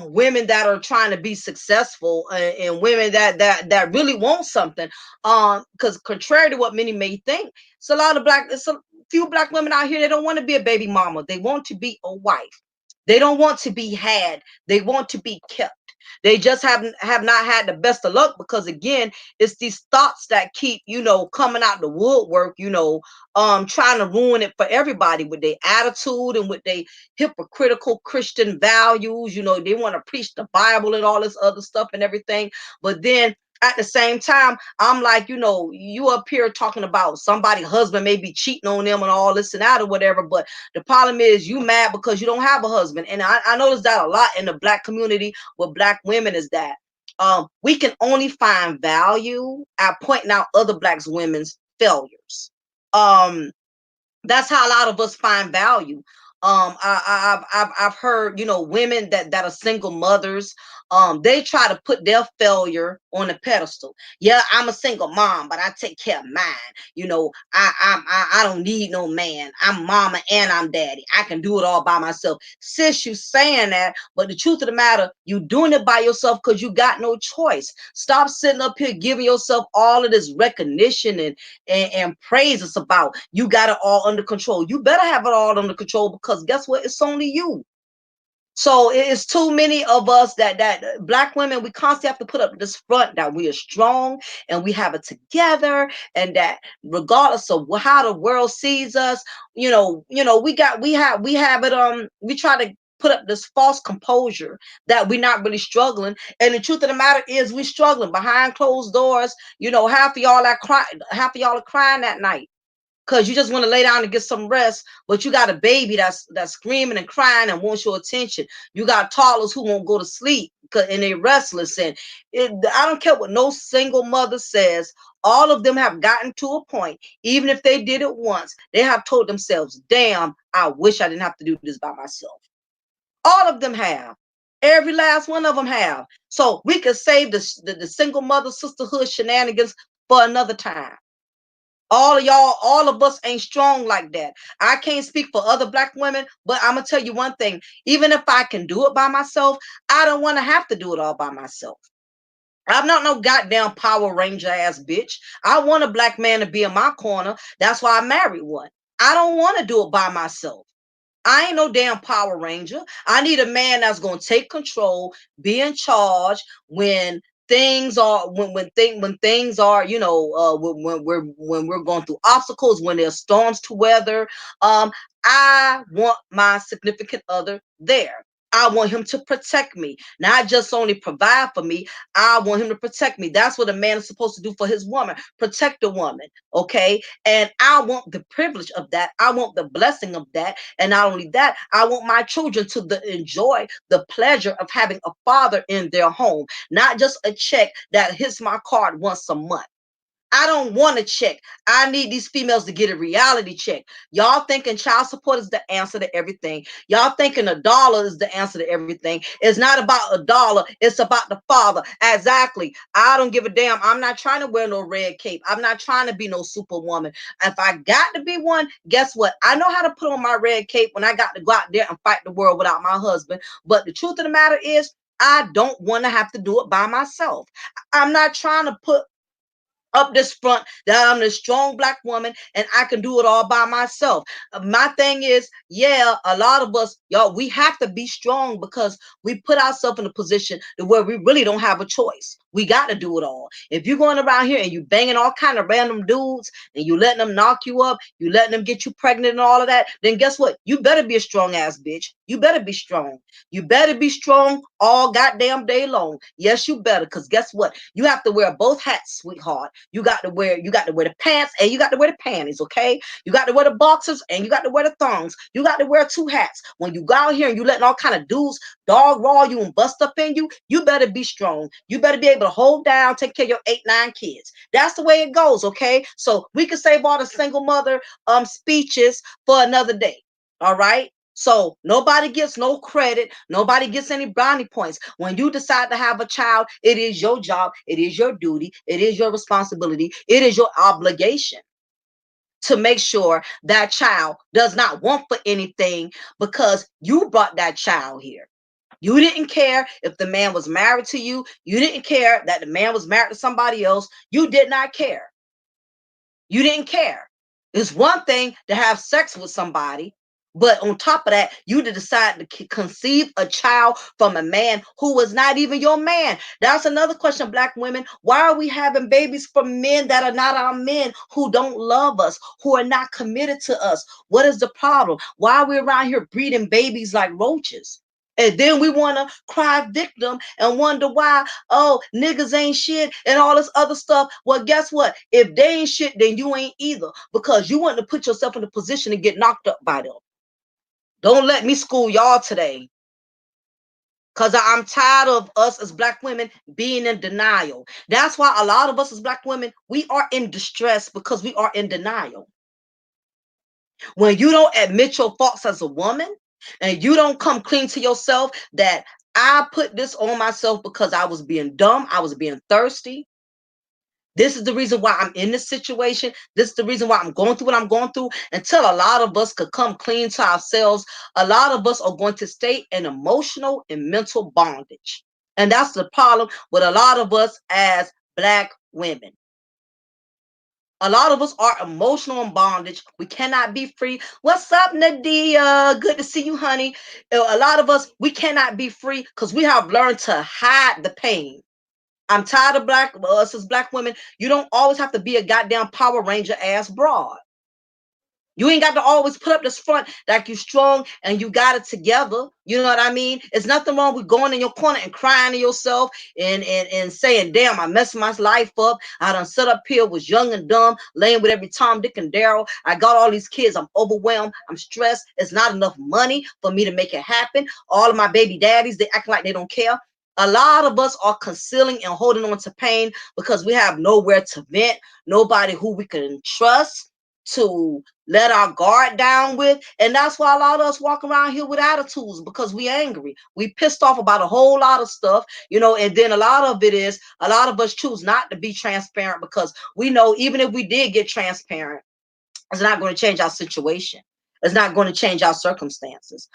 women that are trying to be successful, and women that really want something. Because contrary to what many may think, it's a few black women out here, they don't want to be a baby mama, they want to be a wife. They don't want to be had, they want to be kept. They just have not had the best of luck, because again, it's these thoughts that keep, coming out the woodwork, trying to ruin it for everybody with their attitude and with their hypocritical Christian values. They want to preach the Bible and all this other stuff and everything. But then at the same time, I'm like, you up here talking about somebody's husband may be cheating on them and all this and that or whatever. But the problem is, you mad because you don't have a husband. And I noticed that a lot in the black community with black women, is that we can only find value at pointing out other black women's failures. That's how a lot of us find value. I've heard, women that are single mothers, they try to put their failure on a pedestal. Yeah, I'm a single mom, but I take care of mine. I don't need no man. I'm mama and I'm daddy. I can do it all by myself. Sis, you saying that, but the truth of the matter, you doing it by yourself because you got no choice. Stop sitting up here giving yourself all of this recognition and praises about you got it all under control. You better have it all under control, because guess what? It's only you. So it's too many of us that black women, we constantly have to put up this front that we are strong and we have it together, and that regardless of how the world sees us, we have it. We try to put up this false composure that we're not really struggling, and the truth of the matter is we're struggling behind closed doors. Half of y'all are crying that night because you just want to lay down and get some rest, but you got a baby that's screaming and crying and wants your attention. You got toddlers who won't go to sleep and they're restless. And I don't care what no single mother says. All of them have gotten to a point, even if they did it once, they have told themselves, damn, I wish I didn't have to do this by myself. All of them have. Every last one of them have. So we could save the single mother sisterhood shenanigans for another time. All of y'all, all of us ain't strong like that. I can't speak for other black women, but I'm gonna tell you one thing. Even if I can do it by myself, I don't want to have to do it all by myself. I'm not no goddamn Power Ranger ass bitch. I want a black man to be in my corner. That's why I married one. I don't want to do it by myself. I ain't no damn Power Ranger. I need a man that's gonna take control, be in charge when things are when things are, when we're going through obstacles, when there's storms to weather. I want my significant other there. I want him to protect me, not just only provide for me. I want him to protect me. That's what a man is supposed to do for his woman, protect the woman. Okay. And I want the privilege of that. I want the blessing of that. And not only that, I want my children to enjoy the pleasure of having a father in their home, not just a check that hits my card once a month. I don't want a check. I need these females to get a reality check. Y'all thinking child support is the answer to everything. Y'all thinking a dollar is the answer to everything. It's not about a dollar. It's about the father. Exactly. I don't give a damn. I'm not trying to wear no red cape. I'm not trying to be no superwoman. If I got to be one, guess what? I know how to put on my red cape when I got to go out there and fight the world without my husband. But the truth of the matter is, I don't want to have to do it by myself. I'm not trying to put up this front that I'm the strong black woman and I can do it all by myself. My thing is, yeah, a lot of us, y'all, we have to be strong because we put ourselves in a position to where we really don't have a choice. We got to do it all. If you're going around here and you banging all kind of random dudes and you letting them knock you up, you letting them get you pregnant and all of that, then guess what? You better be a strong ass bitch. You better be strong. You better be strong all goddamn day long. Yes, you better, because guess what? You have to wear both hats, sweetheart. You got to wear the pants and you got to wear the panties, okay? You got to wear the boxers and you got to wear the thongs. You got to wear two hats. When you go out here and you letting all kind of dudes dog raw you and bust up in you, you better be strong. You better be able to hold down, take care of your 8, 9 kids. That's the way it goes, okay? So we can save all the single mother speeches for another day. All right. So nobody gets no credit. Nobody gets any brownie points. When you decide to have a child, it is your job. It is your duty. It is your responsibility. It is your obligation to make sure that child does not want for anything because you brought that child here. You didn't care if the man was married to you. You didn't care that the man was married to somebody else. You did not care. You didn't care. It's one thing to have sex with somebody, but on top of that, you to decide to conceive a child from a man who was not even your man. That's another question, black women. Why are we having babies from men that are not our men, who don't love us, who are not committed to us? What is the problem? Why are we around here breeding babies like roaches? And then we want to cry victim and wonder why, oh, niggas ain't shit and all this other stuff. Well, guess what? If they ain't shit, then you ain't either, because you want to put yourself in a position to get knocked up by them. Don't let me school y'all today, because I'm tired of us as black women being in denial. That's why a lot of us as black women, we are in distress because we are in denial. When you don't admit your faults as a woman and you don't come clean to yourself that I put this on myself because I was being dumb. I was being thirsty. This is the reason why I'm in this situation. This is the reason why I'm going through what I'm going through. Until a lot of us could come clean to ourselves, a lot of us are going to stay in emotional and mental bondage. And that's the problem with a lot of us as Black women. A lot of us are emotional in bondage. We cannot be free. What's up, Nadia? Good to see you, honey. A lot of us, we cannot be free because we have learned to hide the pain. I'm tired of us as Black women. You don't always have to be a goddamn Power Ranger ass broad. You ain't got to always put up this front like you strong and you got it together. You know what I mean? It's nothing wrong with going in your corner and crying to yourself and saying, damn, I messed my life up. I done set up here, was young and dumb, laying with every Tom, Dick, and Daryl. I got all these kids. I'm overwhelmed. I'm stressed. It's not enough money for me to make it happen. All of my baby daddies, they acting like they don't care. A lot of us are concealing and holding on to pain because we have nowhere to vent, nobody who we can trust to let our guard down with. And that's why a lot of us walk around here with attitudes because we angry. We pissed off about a whole lot of stuff, you know, and then a lot of it is a lot of us choose not to be transparent because we know even if we did get transparent, it's not going to change our situation. It's not going to change our circumstances.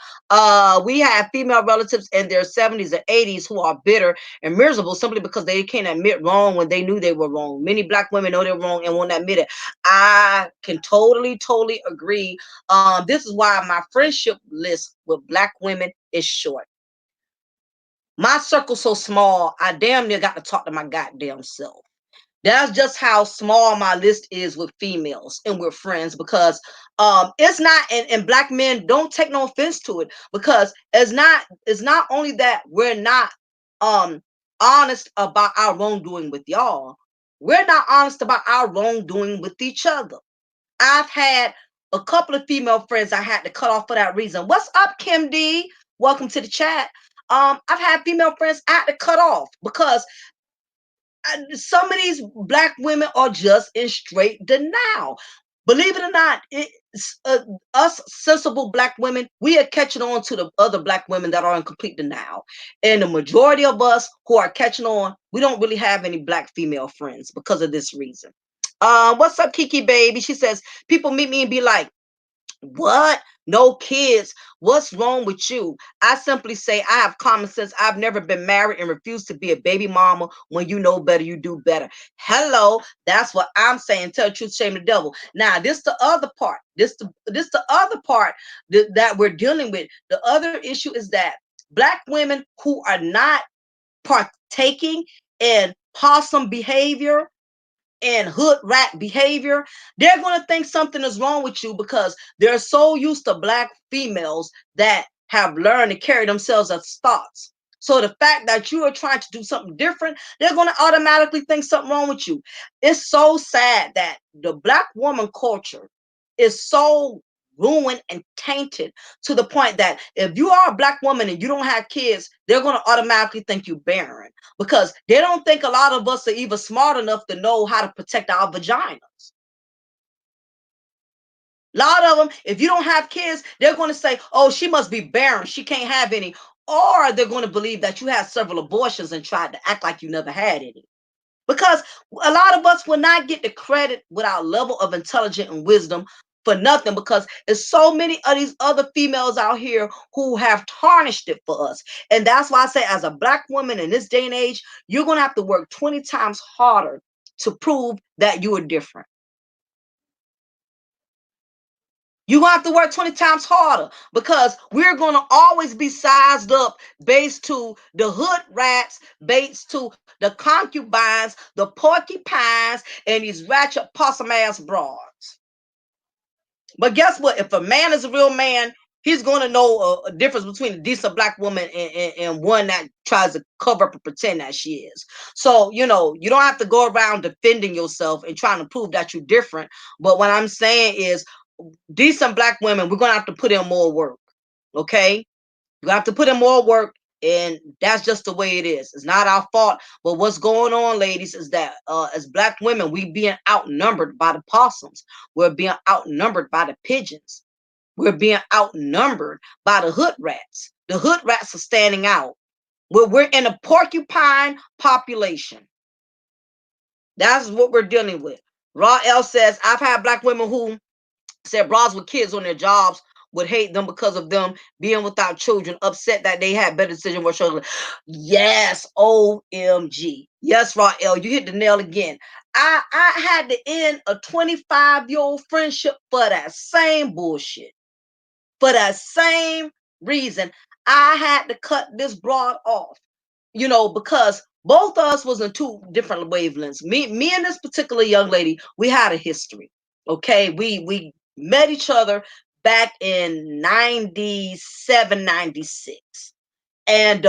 We have female relatives in their 70s and 80s who are bitter and miserable simply because they can't admit wrong when they knew they were wrong. Many Black women know they're wrong and won't admit it. I can totally agree. This is why my friendship list with Black women is short. My circle's so small, I damn near got to talk to my goddamn self. That's just how small my list is with females and with friends because it's not and Black men don't take no offense to it because it's not only that we're not um honest about our wrongdoing with y'all, we're not honest about our wrongdoing with each other. I've had a couple of female friends I had to cut off for that reason. What's up, Kim D? Welcome to the chat. I've had female friends I had to cut off because some of these Black women are just in straight denial. Believe it or not, it's us sensible Black women, we are catching on to the other Black women that are in complete denial. And the majority of us who are catching on, we don't really have any Black female friends because of this reason. What's up, Kiki baby? She says, people meet me and be like, what? No kids. What's wrong with you? I simply say I have common sense. I've never been married and refuse to be a baby mama. When you know better, you do better. Hello, that's what I'm saying. Tell the truth, shame the devil. Now, this the other part. This the other part that we're dealing with. The other issue is that Black women who are not partaking in possum behavior and hood rat behavior, they're going to think something is wrong with you because they're so used to Black females that have learned to carry themselves as thoughts. So the fact that you are trying to do something different, they're going to automatically think something wrong with you. It's so sad that the Black woman culture is so ruined and tainted to the point that if you are a Black woman and you don't have kids, they're going to automatically think you barren because they don't think a lot of us are even smart enough to know how to protect our vaginas. A lot of them, if you don't have kids, they're going to say, oh, she must be barren. She can't have any. Or they're going to believe that you had several abortions and tried to act like you never had any. Because a lot of us will not get the credit with our level of intelligence and wisdom for nothing because there's so many of these other females out here who have tarnished it for us. And that's why I say, as a Black woman in this day and age, you're going to have to work 20 times harder to prove that you are different. You're going to have to work 20 times harder because we're going to always be sized up based to the hood rats, based to the concubines, the porcupines, and these ratchet possum ass broads. But guess what? If a man is a real man, he's going to know a difference between a decent Black woman and one that tries to cover up and pretend that she is. So, you know, you don't have to go around defending yourself and trying to prove that you're different. But what I'm saying is, decent Black women, we're gonna have to put in more work. Okay, we're gonna have to put in more work, and that's just the way it is. It's not our fault. But what's going on, ladies, is that as Black women, we being outnumbered by the possums. We're being outnumbered by the pigeons. We're being outnumbered by the hood rats. The hood rats are standing out. We're in a porcupine population. That's what we're dealing with. Raw L says, I've had black women who said bras with kids on their jobs would hate them because of them being without children, upset that they had better decision with children. Yes, OMG. Yes, Raw L, you hit the nail again. I had to end a 25-year-old friendship for that same bullshit. For that same reason. I had to cut this broad off, because both of us was in two different wavelengths. Me and this particular young lady, we had a history. Okay, we met each other back in 97, 96. And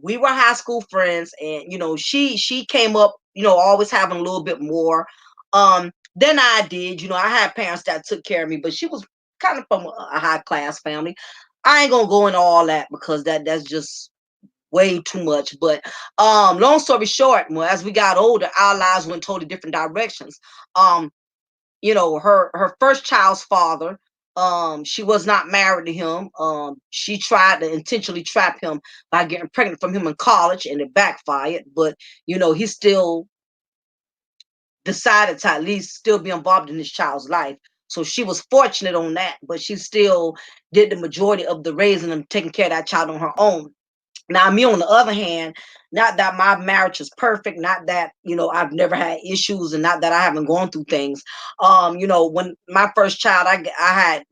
we were high school friends, and she came up, always having a little bit more than I did. I had parents that took care of me, but she was kind of from a high class family. I ain't gonna go into all that because that's just way too much. But long story short, well, as we got older, our lives went totally different directions. um her first child's father, she was not married to him. She tried to intentionally trap him by getting pregnant from him in college, and it backfired. But he still decided to at least still be involved in his child's life. So she was fortunate on that, but she still did the majority of the raising and taking care of that child on her own. Now, me on the other hand, not that my marriage is perfect, not that, I've never had issues, and not that I haven't gone through things. When my first child, I had,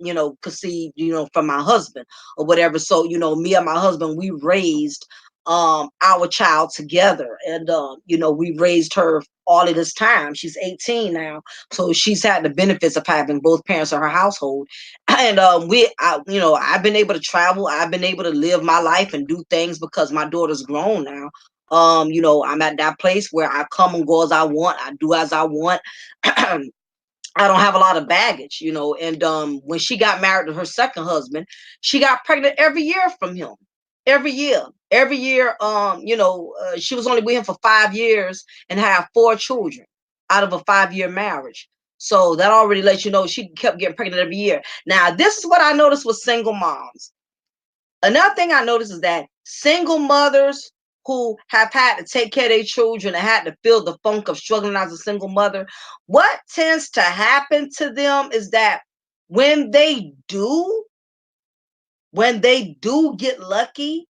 conceived, from my husband or whatever. So, me and my husband, we raised our child together. And we raised her all of this time. She's 18 now. So she's had the benefits of having both parents in her household. And I've been able to travel. I've been able to live my life and do things because my daughter's grown now. I'm at that place where I come and go as I want. I do as I want. I don't have a lot of baggage, And when she got married to her second husband, she got pregnant every year from him. Every year. She was only with him for 5 years and had 4 children out of a 5-year marriage. So that already lets you know she kept getting pregnant every year. Now, this is what I noticed with single moms. Another thing I noticed is that single mothers who have had to take care of their children and had to feel the funk of struggling as a single mother, what tends to happen to them is that when they do, get lucky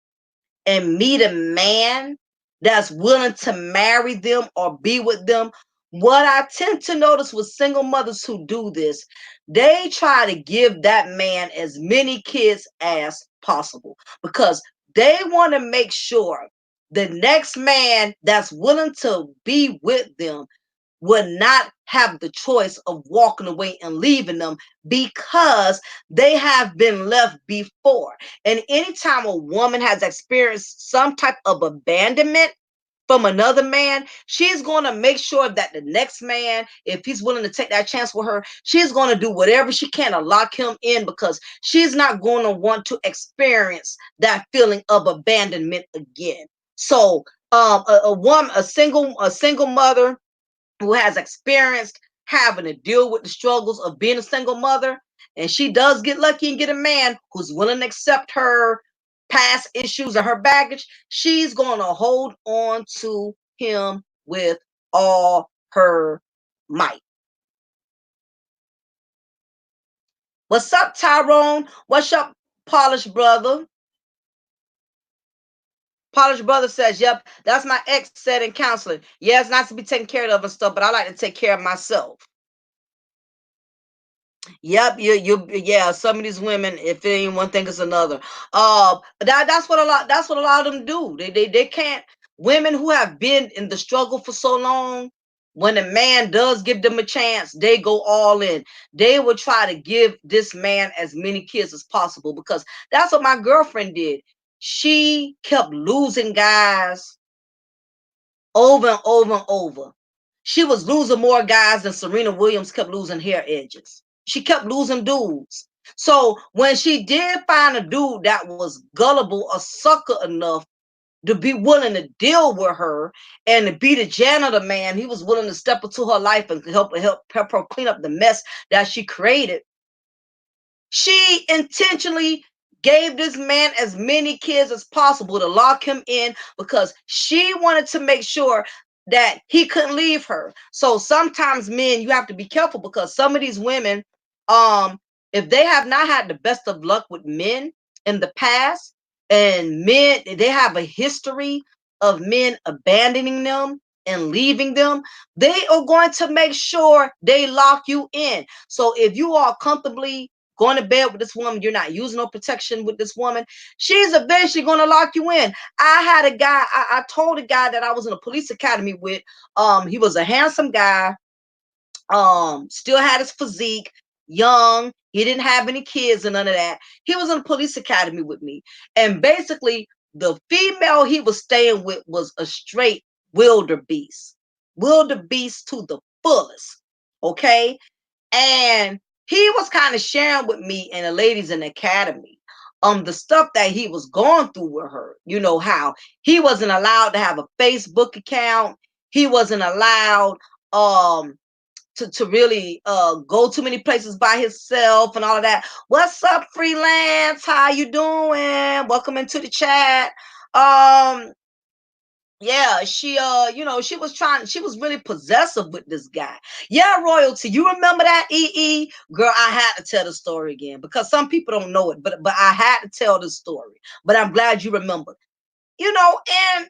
and meet a man that's willing to marry them or be with them, what I tend to notice with single mothers who do this, they try to give that man as many kids as possible because they want to make sure the next man that's willing to be with them would not have the choice of walking away and leaving them because they have been left before. And anytime a woman has experienced some type of abandonment from another man, she's going to make sure that the next man, if he's willing to take that chance with her, she's going to do whatever she can to lock him in because she's not going to want to experience that feeling of abandonment again. So a single mother who has experienced having to deal with the struggles of being a single mother, and she does get lucky and get a man who's willing to accept her past issues and her baggage, she's going to hold on to him with all her might. What's up, Tyrone? What's up, Polished Brother? Polished Brother says, yep, that's my ex said in counseling. Yeah, it's nice to be taken care of and stuff, but I like to take care of myself. Yep, yeah. Some of these women, if it ain't one thing, it's another. That's what a lot of them do. They can't. Women who have been in the struggle for so long, when a man does give them a chance, they go all in. They will try to give this man as many kids as possible because that's what my girlfriend did. She kept losing guys over and over and over. She was losing more guys than Serena Williams kept losing hair edges. She kept losing dudes. So when she did find a dude that was gullible or sucker enough to be willing to deal with her and to be the janitor man, he was willing to step into her life and help her clean up the mess that she created. She intentionally gave this man as many kids as possible to lock him in because she wanted to make sure that he couldn't leave her. So sometimes men, you have to be careful because some of these women, if they have not had the best of luck with men in the past, and men, they have a history of men abandoning them and leaving them, they are going to make sure they lock you in. So if you are comfortably going to bed with this woman, you're not using no protection with this woman, she's eventually going to lock you in. I had a guy, I told a guy that I was in a police academy with, he was a handsome guy, still had his physique, young, he didn't have any kids and none of that. He was in a police academy with me. And basically, the female he was staying with was a straight wildebeest. Wildebeest to the fullest. Okay. And he was kind of sharing with me and the ladies in the academy the stuff that he was going through with her. You know, how he wasn't allowed to have a Facebook account. He wasn't allowed to really go too many places by himself and all of that. What's up, freelance? How you doing? Welcome into the chat. Um, yeah, she she was really possessive with this guy. Yeah, royalty. You remember that, EE? Girl, I had to tell the story again because some people don't know it, but I had to tell the story. But I'm glad you remember. You know, and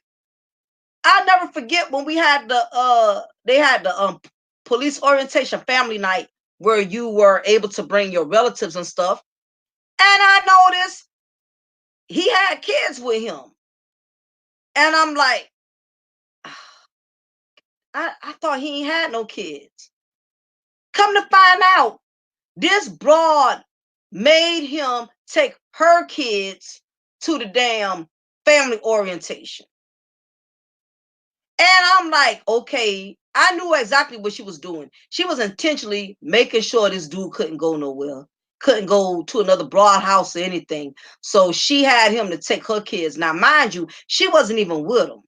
I'll never forget when we had they had the police orientation family night where you were able to bring your relatives and stuff. And I noticed he had kids with him. And I'm like, I thought he ain't had no kids. Come to find out, this broad made him take her kids to the damn family orientation. And I'm like, okay, I knew exactly what she was doing. She was intentionally making sure this dude couldn't go nowhere, couldn't go to another broad house or anything. So she had him to take her kids. Now, mind you, she wasn't even with him,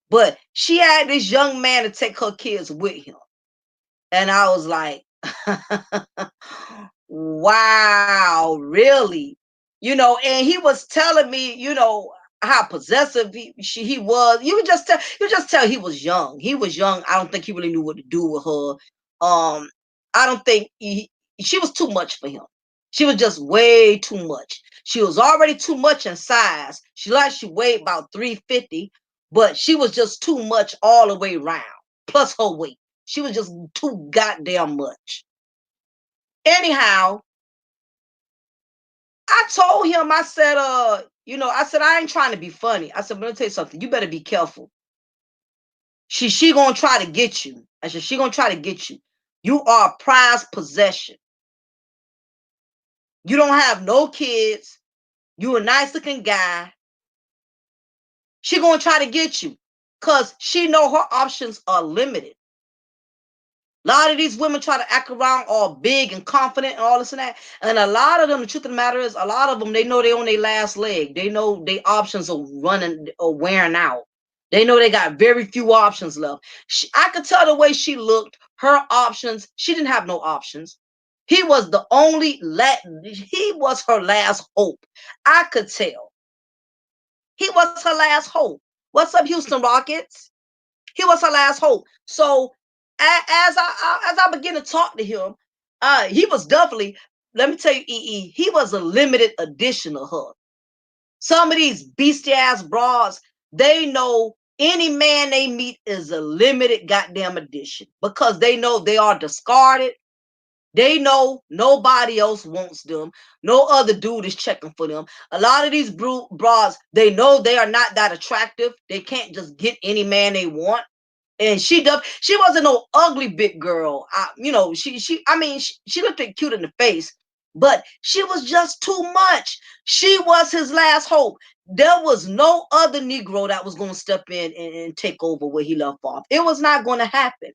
but she had this young man to take her kids with him. And I was like, wow, really? You know, and he was telling me, you know, how possessive he was. You just tell he was young. He was young. I don't think he really knew what to do with her. I don't think she was too much for him. She was just way too much. She was already too much in size. She weighed about 350, but she was just too much all the way around. Plus her weight. She was just too goddamn much. Anyhow, I told him, I said, I said, I ain't trying to be funny. I said, but let me tell you something. You better be careful. She gonna try to get you. I said, she gonna try to get you. You are a prized possession. You don't have no kids. You a nice looking guy. She gonna try to get you. Cause she know her options are limited. A lot of these women try to act around all big and confident and all this and that. And a lot of them, the truth of the matter is, a lot of them, they know they on their last leg. They know their options are running or wearing out. They know they got very few options left. I could tell the way she looked, her options, she didn't have no options. He was the only, he was her last hope. I could tell. He was her last hope. What's up, Houston Rockets? He was her last hope. So as I began to talk to him, he was definitely, let me tell you, he was a limited edition of her. Some of these beastie ass broads, they know any man they meet is a limited goddamn edition because they know they are discarded. They know nobody else wants them. No other dude is checking for them. A lot of these broads, they know they are not that attractive. They can't just get any man they want. And she wasn't no ugly big girl. She looked cute in the face, but she was just too much. She was his last hope. There was no other Negro that was going to step in and take over where he left off. It was not going to happen.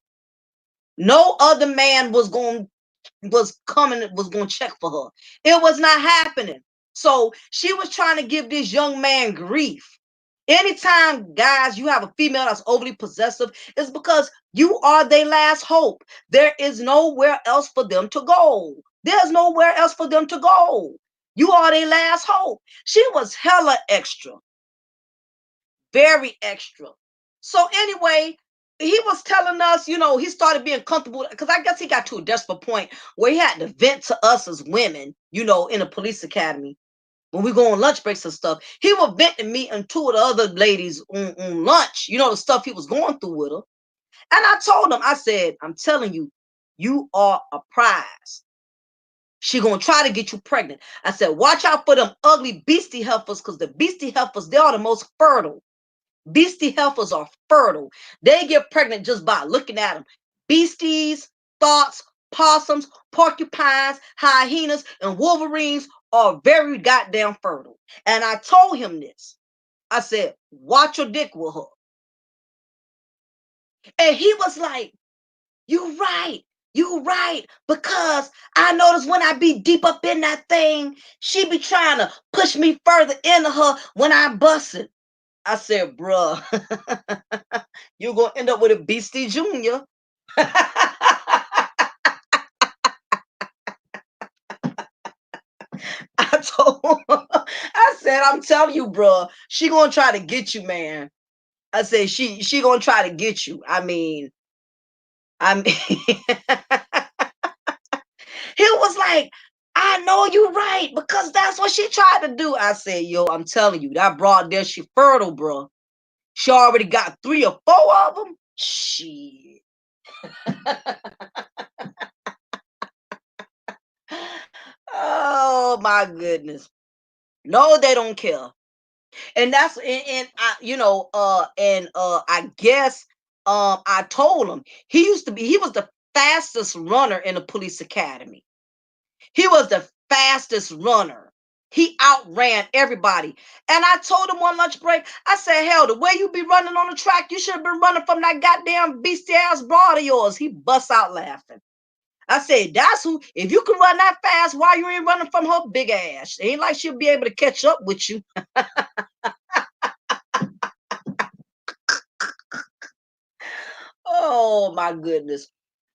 No other man was going to check for her. It was not happening. So she was trying to give this young man grief. Anytime, guys, you have a female that's overly possessive, it's because you are their last hope. There is nowhere else for them to go. There's nowhere else for them to go. You are their last hope. She was hella extra, very extra. So anyway, he was telling us, he started being comfortable because I guess he got to a desperate point where he had to vent to us as women, in the police academy. When we go on lunch breaks and stuff, he was venting me and two of the other ladies on lunch, the stuff he was going through with her. And I told him, I said, I'm telling you, you are a prize. She gonna try to get you pregnant. I said, watch out for them ugly beastie heifers, because the beastie heifers, they are the most fertile. Beastie heifers are fertile. They get pregnant just by looking at them. Beasties, thoughts, possums, porcupines, hyenas, and wolverines are very goddamn fertile. And I told him this. I said, watch your dick with her. And he was like, you right. You right. Because I notice when I be deep up in that thing, she be trying to push me further into her when I bust it. I said, bruh, you're going to end up with a beastie junior. I said, I'm telling you, bruh, she going to try to get you, man. I said, she going to try to get you. I mean, he was like, I know you're right, because that's what she tried to do. I said, yo, I'm telling you, that broad there, she fertile, bro. She already got 3 or 4 of them. Shit. Oh my goodness. No, they don't care. And that's and I, I guess I told him he was the fastest runner in the police academy. He was the fastest runner. He outran everybody. And I told him on lunch break, I said, hell, the way you be running on the track, you should have been running from that goddamn beastie ass broad of yours. He busts out laughing. I said, that's who, if you can run that fast, why you ain't running from her big ass? It ain't like she'll be able to catch up with you. Oh my goodness.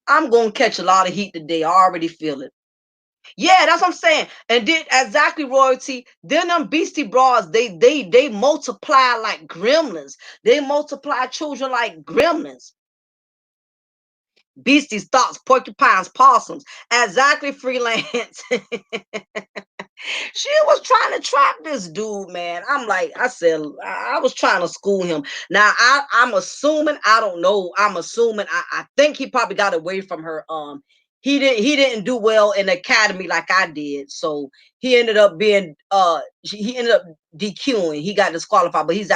I'm gonna catch a lot of heat today. I already feel it. Yeah, that's what I'm saying. And then exactly, royalty. Then them beastie broads, they multiply like gremlins. They multiply children like gremlins. Beasties, thoughts, porcupines, possums. Exactly, freelance. She was trying to trap this dude, man. I said, I was trying to school him. Now I'm assuming, I don't know. I'm assuming, I think he probably got away from her. He didn't do well in the academy like I did. So he ended up being he ended up DQing. He got disqualified, but he's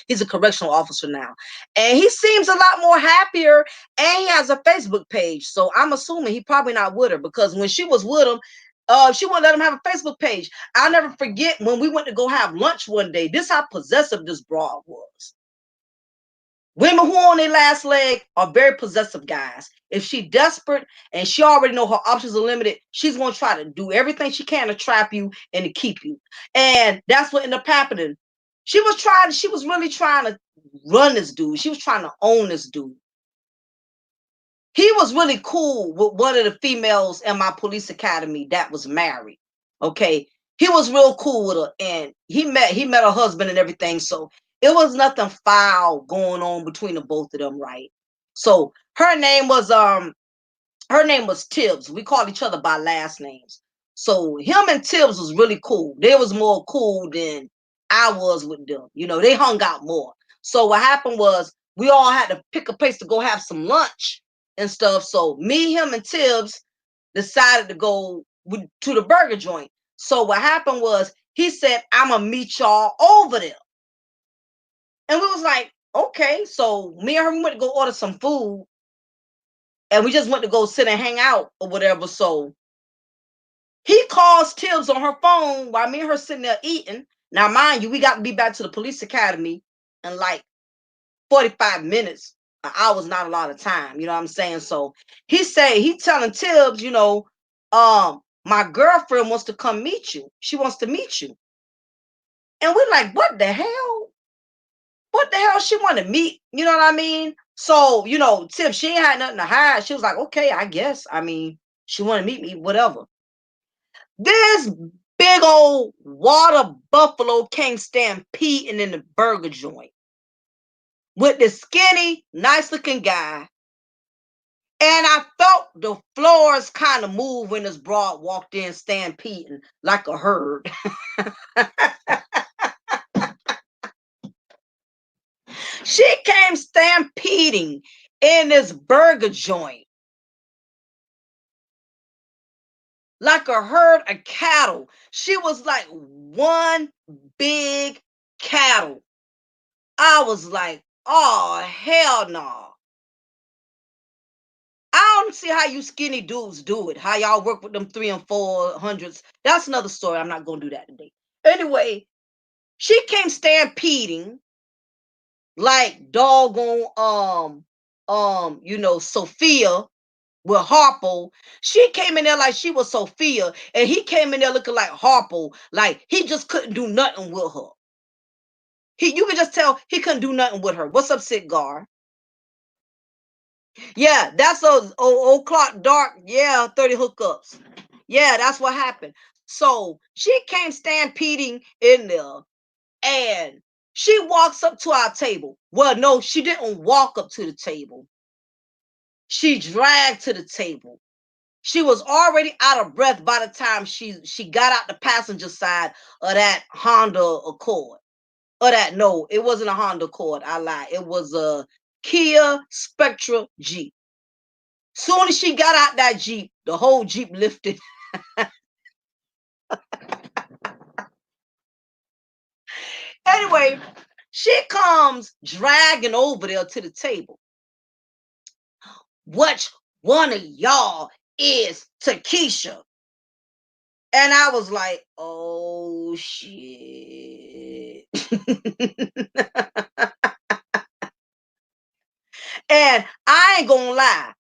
he's a correctional officer now. And he seems a lot more happier, and he has a Facebook page. So I'm assuming he probably not with her, because when she was with him, she wouldn't let him have a Facebook page. I'll never forget when we went to go have lunch one day. This how possessive this broad was. Women who on their last leg are very possessive guys. If she desperate and she already know her options are limited, she's gonna try to do everything she can to trap you and to keep you. And that's what ended up happening. She was really trying to run this dude. She was trying to own this dude. He was really cool with one of the females in my police academy that was married. Okay. He was real cool with her, and he met her husband and everything. So it was nothing foul going on between the both of them, right? So her name was Tibbs. We called each other by last names. So him and Tibbs was really cool. They was more cool than I was with them. They hung out more. So what happened was we all had to pick a place to go have some lunch and stuff. So me, him, and Tibbs decided to go to the burger joint. So what happened was he said, I'm gonna meet y'all over there. And we was like, okay. So me and her, we went to go order some food, and we just went to go sit and hang out or whatever. So he calls Tibbs on her phone while me and her sitting there eating. Now, mind you, we got to be back to the police academy in like 45 minutes. An hour's not a lot of time, you know what I'm saying? So he telling Tibbs, my girlfriend wants to come meet you. She wants to meet you. And we're like, what the hell? What the hell she want to meet? You know what I mean? So, Tibbs, she ain't had nothing to hide. She was like, okay, I guess. I mean, she want to meet me, whatever. This big old water buffalo came stampeding in the burger joint with this skinny, nice looking guy. And I felt the floors kind of move when this broad walked in stampeding like a herd. She came stampeding in this burger joint like a herd of cattle. She was like one big cattle. I was like, oh, hell no. I don't see how you skinny dudes do it. How y'all work with them 3 and 400s. That's another story. I'm not going to do that today. Anyway, she came stampeding like doggone, Sophia with Harpo. She came in there like she was Sophia, and he came in there looking like Harpo, like he just couldn't do nothing with her. You could just tell he couldn't do nothing with her. What's up, Cigar? Yeah, that's those old clock dark. Yeah, 30 hookups. Yeah, that's what happened. So she came stampeding in there, and she walks up to our table. Well, no, she didn't walk up to the table. She dragged to the table. She was already out of breath by the time she got out the passenger side of that Honda Accord. Or that, no, it wasn't a Honda Accord. I lied. It was a Kia Spectra Jeep. Soon as she got out that Jeep, the whole Jeep lifted. Anyway, she comes dragging over there to the table. Which one of y'all is Takesha? And I was like, oh shit. And I ain't gonna lie.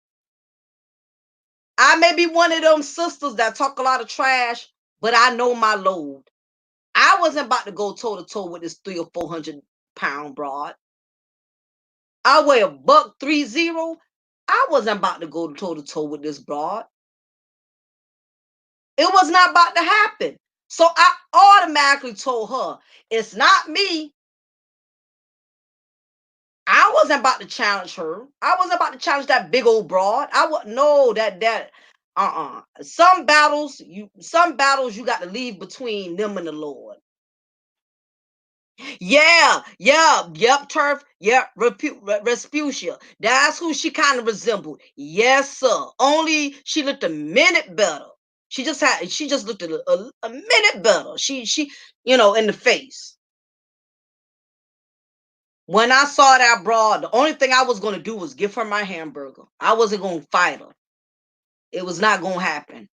I may be one of them sisters that talk a lot of trash, but I know my load. I wasn't about to go toe to toe with this 300 or 400 pound broad. I weigh $130. I wasn't about to go toe to toe with this broad. It was not about to happen. So I automatically told her, it's not me. I wasn't about to challenge her. I wasn't about to challenge that big old broad. I would no that Some battles you got to leave between them and the Lord. Yep, Turf, yep, Respucia. That's who she kind of resembled. Yes, sir. Only she looked a minute better. She just looked a minute better. She in the face. When I saw that broad, the only thing I was going to do was give her my hamburger. I wasn't going to fight her. It was not going to happen.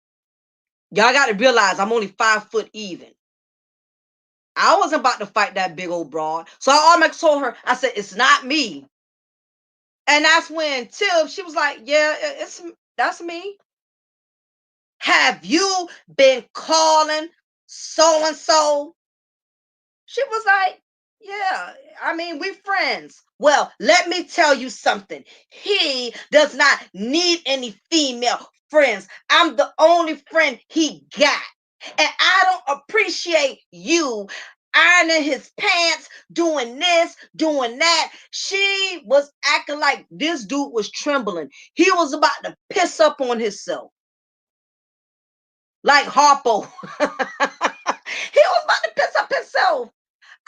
Y'all got to realize I'm only 5 foot even. I wasn't about to fight that big old broad. So I almost told her, I said, it's not me. And that's when Tiff, she was like, yeah, that's me. Have you been calling so and so? She was like, yeah, I mean, we friends. Well, let me tell you something. He does not need any female friends. I'm the only friend he got. And I don't appreciate you ironing his pants, doing this, doing that. She was acting like this dude was trembling. He was about to piss up on himself. Like Harpo. He was about to piss up himself.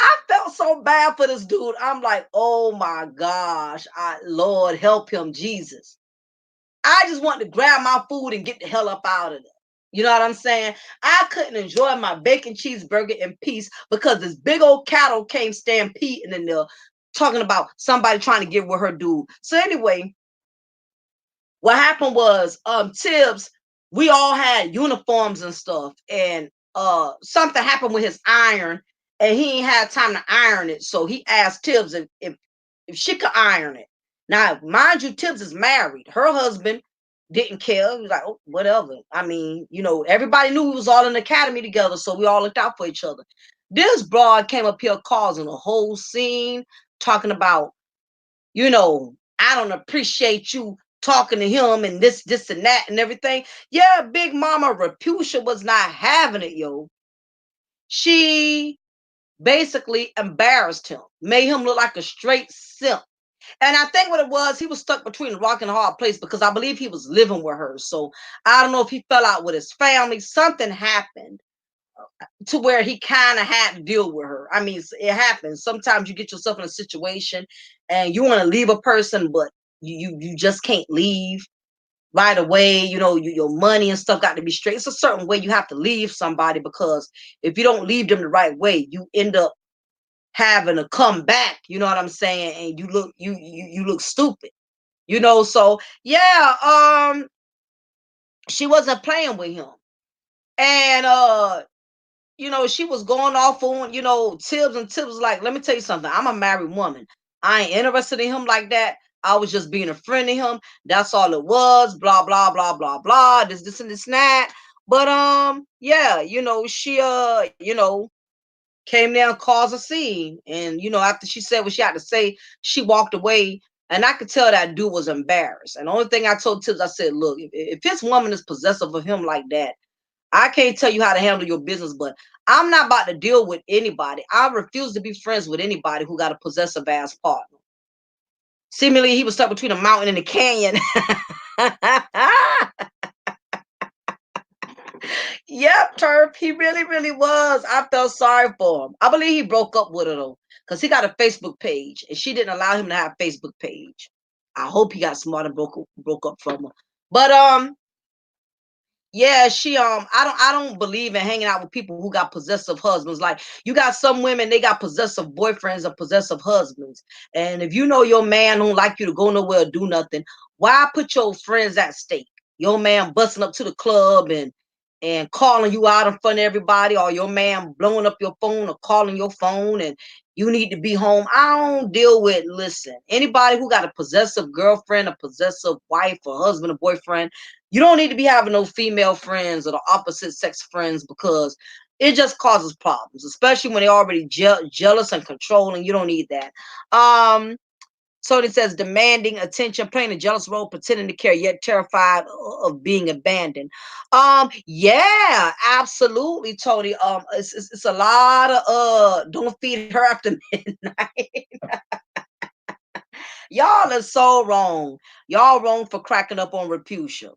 I felt so bad for this dude. I'm like, oh my gosh, Lord help him, Jesus. I just wanted to grab my food and get the hell up out of there. You know what I'm saying? I couldn't enjoy my bacon cheeseburger in peace because this big old cattle came stampeding in there talking about somebody trying to get with her dude. So anyway, what happened was Tibbs, we all had uniforms and stuff, and something happened with his iron, and he ain't had time to iron it. So he asked Tibbs if she could iron it. Now, mind you, Tibbs is married. Her husband didn't care. He was like, oh, whatever. I mean, everybody knew we was all in the academy together, so we all looked out for each other. This broad came up here causing a whole scene, talking about, I don't appreciate you talking to him and this, and that, and everything. Yeah, Big Mama Reputia was not having it, yo. She basically embarrassed him, made him look like a straight simp. And I think what it was, he was stuck between a rock and a hard place because I believe he was living with her. So I don't know if he fell out with his family. Something happened to where he kind of had to deal with her. I mean, it happens. Sometimes you get yourself in a situation and you want to leave a person, but you just can't leave right away. You know, your money and stuff got to be straight. It's a certain way you have to leave somebody, because if you don't leave them the right way, you end up having to come back. You know what I'm saying? And you look stupid. You know, so yeah, she wasn't playing with him, and she was going off on, Tibbs, and Tibbs was like, let me tell you something. I'm a married woman. I ain't interested in him like that. I was just being a friend to him. That's all it was. Blah, blah, blah, blah, blah. This, and this, and that. But yeah, she came there and caused a scene. And after she said what she had to say, she walked away. And I could tell that dude was embarrassed. And the only thing I told Tibbs, I said, look, if his woman is possessive of him like that, I can't tell you how to handle your business, but I'm not about to deal with anybody. I refuse to be friends with anybody who got a possessive ass partner. Seemingly, he was stuck between a mountain and a canyon. Yep, Turf. He really, really was. I felt sorry for him. I believe he broke up with her though, because he got a Facebook page, and she didn't allow him to have a Facebook page. I hope he got smart and broke up from her. But yeah, she I don't believe in hanging out with people who got possessive husbands. Like, you got some women, they got possessive boyfriends and possessive husbands. And if you know your man don't like you to go nowhere or do nothing, why put your friends at stake? Your man busting up to the club and calling you out in front of everybody, or your man blowing up your phone or calling your phone and you need to be home. I don't deal with, listen, anybody who got a possessive girlfriend, a possessive wife or husband or boyfriend, you don't need to be having no female friends or the opposite sex friends, because it just causes problems, especially when they're already jealous and controlling. You don't need that. So it says demanding attention, playing a jealous role, pretending to care, yet terrified of being abandoned. Yeah, absolutely, Tony. It's a lot of don't feed her after midnight. Y'all are so wrong. Y'all wrong for cracking up on Reputia.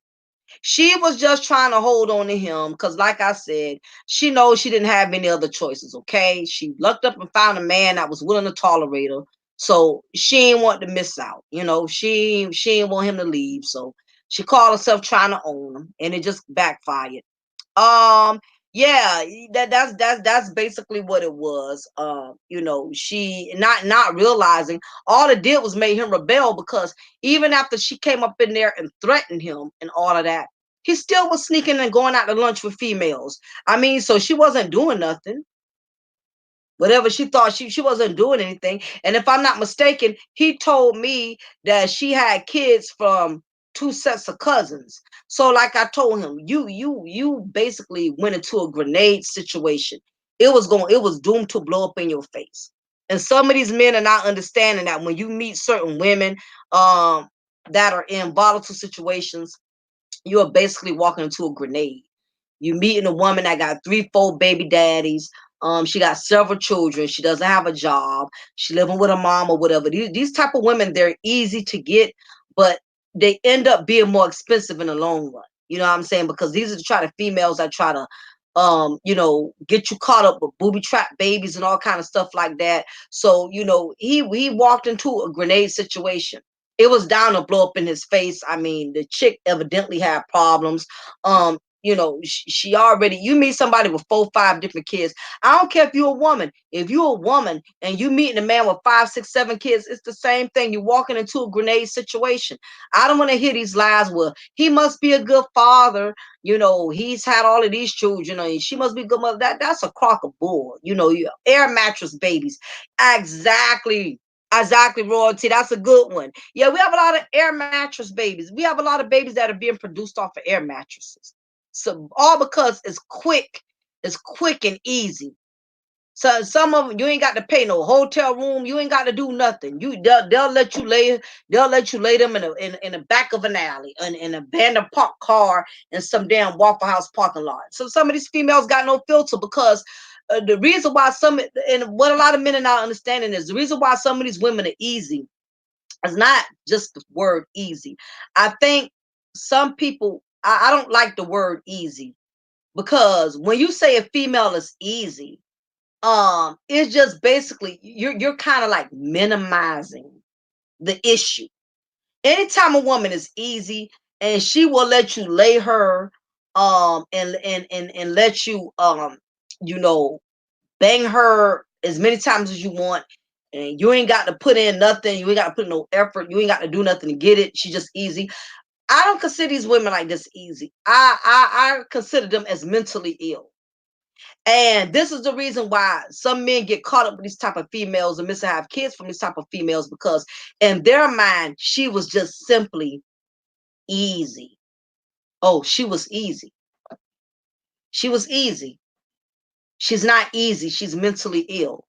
She was just trying to hold on to him because, like I said, she knows she didn't have any other choices. Okay, she lucked up and found a man that was willing to tolerate her, so she didn't want to miss out. She didn't want him to leave, so she called herself trying to own him, and it just backfired. Um, yeah, that's basically what it was. She not realizing all it did was made him rebel, because even after she came up in there and threatened him and all of that, he still was sneaking and going out to lunch with females. I mean, so she wasn't doing nothing. Whatever she thought, she wasn't doing anything. And if I'm not mistaken, he told me that she had kids from two sets of cousins. So like I told him, you basically went into a grenade situation. It was doomed to blow up in your face. And some of these men are not understanding that when you meet certain women that are in volatile situations, you are basically walking into a grenade. You meeting a woman that got 3, 4 baby daddies. She got several children. She doesn't have a job. She living with her mom or whatever. These type of women, they're easy to get, but they end up being more expensive in the long run. You know what I'm saying? Because these are the try to females that try to get you caught up with booby trap babies and all kind of stuff like that. So, he walked into a grenade situation. It was down to blow up in his face. I mean, the chick evidently had problems. She already, you meet somebody with 4, 5 different kids. I don't care if you're a woman. If you're a woman and you meeting a man with 5, 6, 7 kids, it's the same thing. You're walking into a grenade situation. I don't want to hear these lies. Well, he must be a good father. He's had all of these children, and she must be a good mother. That's a crock of bull. You air mattress babies. Exactly. Exactly, royalty. That's a good one. Yeah, we have a lot of air mattress babies. We have a lot of babies that are being produced off of air mattresses. So all because it's quick and easy. So some of them, you ain't got to pay no hotel room. You ain't got to do nothing. They'll let you lay. They'll let you lay them in the back of an alley, in a abandoned park car in some damn Waffle House parking lot. So some of these females got no filter, because the reason why some, and what a lot of men are not understanding is the reason why some of these women are easy. It's not just the word easy. I think some people, I don't like the word easy, because when you say a female is easy, it's just basically you're kind of like minimizing the issue. Anytime a woman is easy and she will let you lay her, and let you, you know, bang her as many times as you want, and you ain't got to put in nothing, you ain't got to put no effort, you ain't got to do nothing to get it, she just easy. I don't consider these women like this easy. I consider them as mentally ill. And this is the reason why some men get caught up with these type of females and miss to have kids from these type of females, because in their mind she was just simply easy. Oh, she was easy. She was easy. She's not easy. She's mentally ill,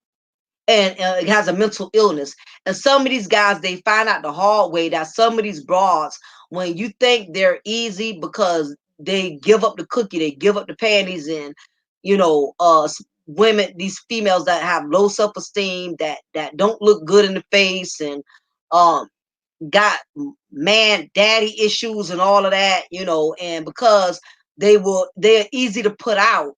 and has a mental illness. And some of these guys, they find out the hard way that some of these broads, when you think they're easy because they give up the cookie, they give up the panties, and you know, women, these females that have low self-esteem, that don't look good in the face, and um got man daddy issues and all of that, you know, and because they're easy to put out,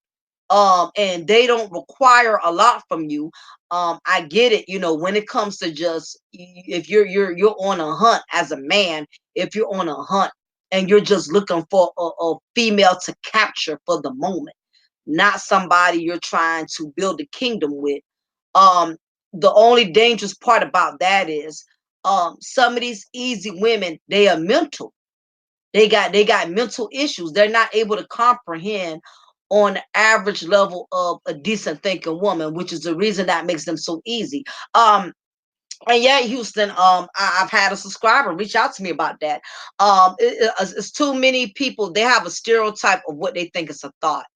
and they don't require a lot from you. I get it, you know, when it comes to just, if you're on a hunt as a man, if you're on a hunt and you're just looking for a female to capture for the moment, not somebody you're trying to build a kingdom with. um the only dangerous part about that is, some of these easy women, they are mental, they got mental issues. They're not able to comprehend on the average level of a decent thinking woman, which is the reason that makes them so easy. And yeah, Houston, I've had a subscriber reach out to me about that. It's too many people, they have a stereotype of what they think is a thought,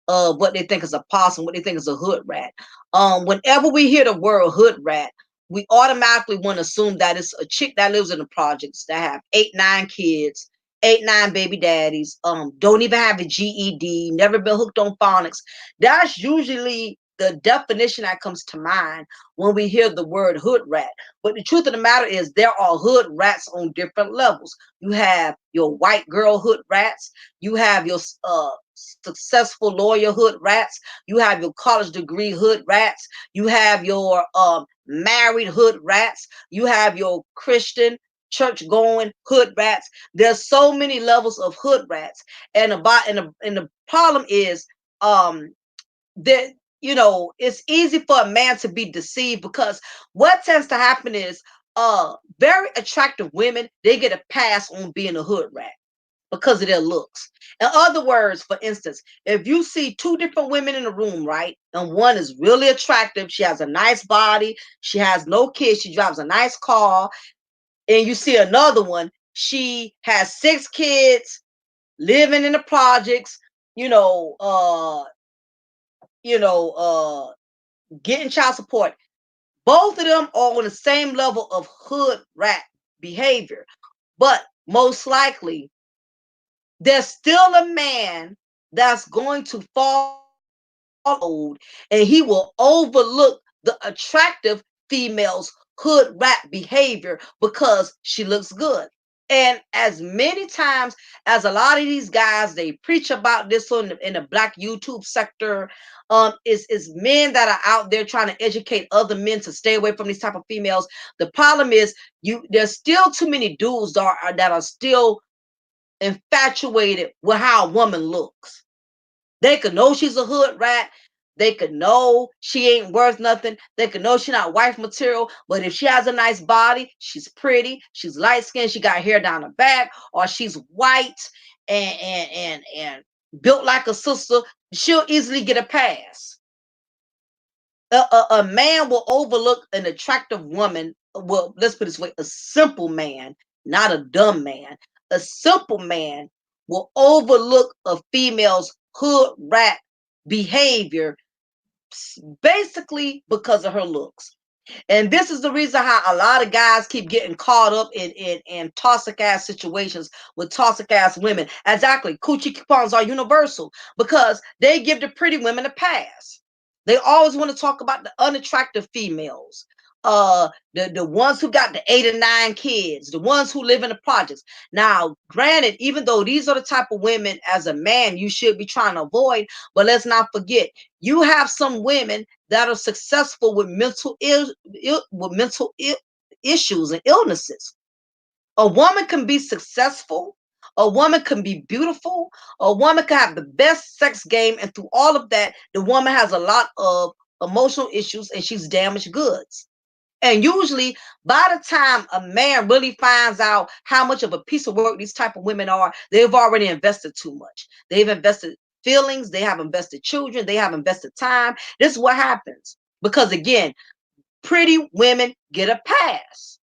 what they think is a possum, what they think is a hood rat. Whenever we hear the word hood rat, we automatically want to assume that it's a chick that lives in the projects, that have 8, 9 kids, 8, 9 baby daddies, don't even have a GED, never been hooked on phonics. That's usually the definition that comes to mind when we hear the word hood rat. But the truth of the matter is, there are hood rats on different levels. You have your white girl hood rats, you have your successful lawyer hood rats, you have your college degree hood rats, you have your married hood rats, you have your Christian church going hood rats. There's so many levels of hood rats, and the problem is, um that, you know, it's easy for a man to be deceived, because what tends to happen is, very attractive women, they get a pass on being a hood rat because of their looks. In other words, for instance, if you see two different women in a room, right, and one is really attractive, she has a nice body, she has no kids, she drives a nice car, and you see another one, she has 6 kids, living in the projects, you know, you know, getting child support. Both of them are on the same level of hood rat behavior, but most likely there's still a man that's going to fall old, and he will overlook the attractive female's hood rat behavior because she looks good. And as many times as a lot of these guys, they preach about this on in the black YouTube sector, is men that are out there trying to educate other men to stay away from these type of females. The problem is, there's still too many dudes that are still infatuated with how a woman looks. They could know she's a hood rat. They could know she ain't worth nothing. They could know she's not wife material. But if she has a nice body, she's pretty, she's light skinned, she got hair down her back, or she's white and built like a sister, she'll easily get a pass. A man will overlook an attractive woman. Well, let's put it this way: a simple man, not a dumb man. A simple man will overlook a female's hood rat behavior, basically because of her looks. And this is the reason how a lot of guys keep getting caught up in toxic ass situations with toxic ass women. Exactly. Coochie coupons are universal because they give the pretty women a pass. They always want to talk about the unattractive females, the ones who got the 8 or 9 kids, the ones who live in the projects. Now, granted, even though these are the type of women as a man you should be trying to avoid, but let's not forget you have some women that are successful with issues and illnesses. A woman can be successful. A woman can be beautiful. A woman can have the best sex game. And through all of that, the woman has a lot of emotional issues and she's damaged goods. And usually, by the time a man really finds out how much of a piece of work these type of women are, they've already invested too much. They've invested feelings. They have invested children. They have invested time. This is what happens. Because again, pretty women get a pass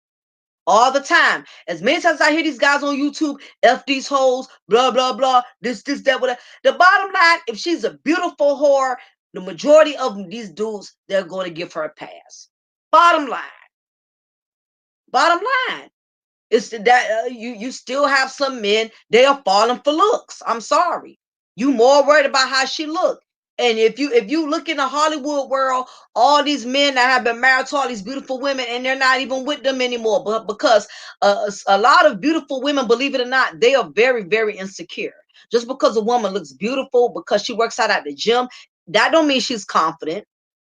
all the time. As many times as I hear these guys on YouTube, F these hoes, blah, blah, blah, this, that, whatever. The bottom line, if she's a beautiful whore, the majority of these dudes, they're going to give her a pass. Bottom line. Bottom line. It's that you still have some men, they are falling for looks. I'm sorry. You more worried about how she look. And if you look in the Hollywood world, all these men that have been married to all these beautiful women and they're not even with them anymore, but because a lot of beautiful women, believe it or not, they are very, very insecure. Just because a woman looks beautiful, because she works out at the gym, that don't mean she's confident.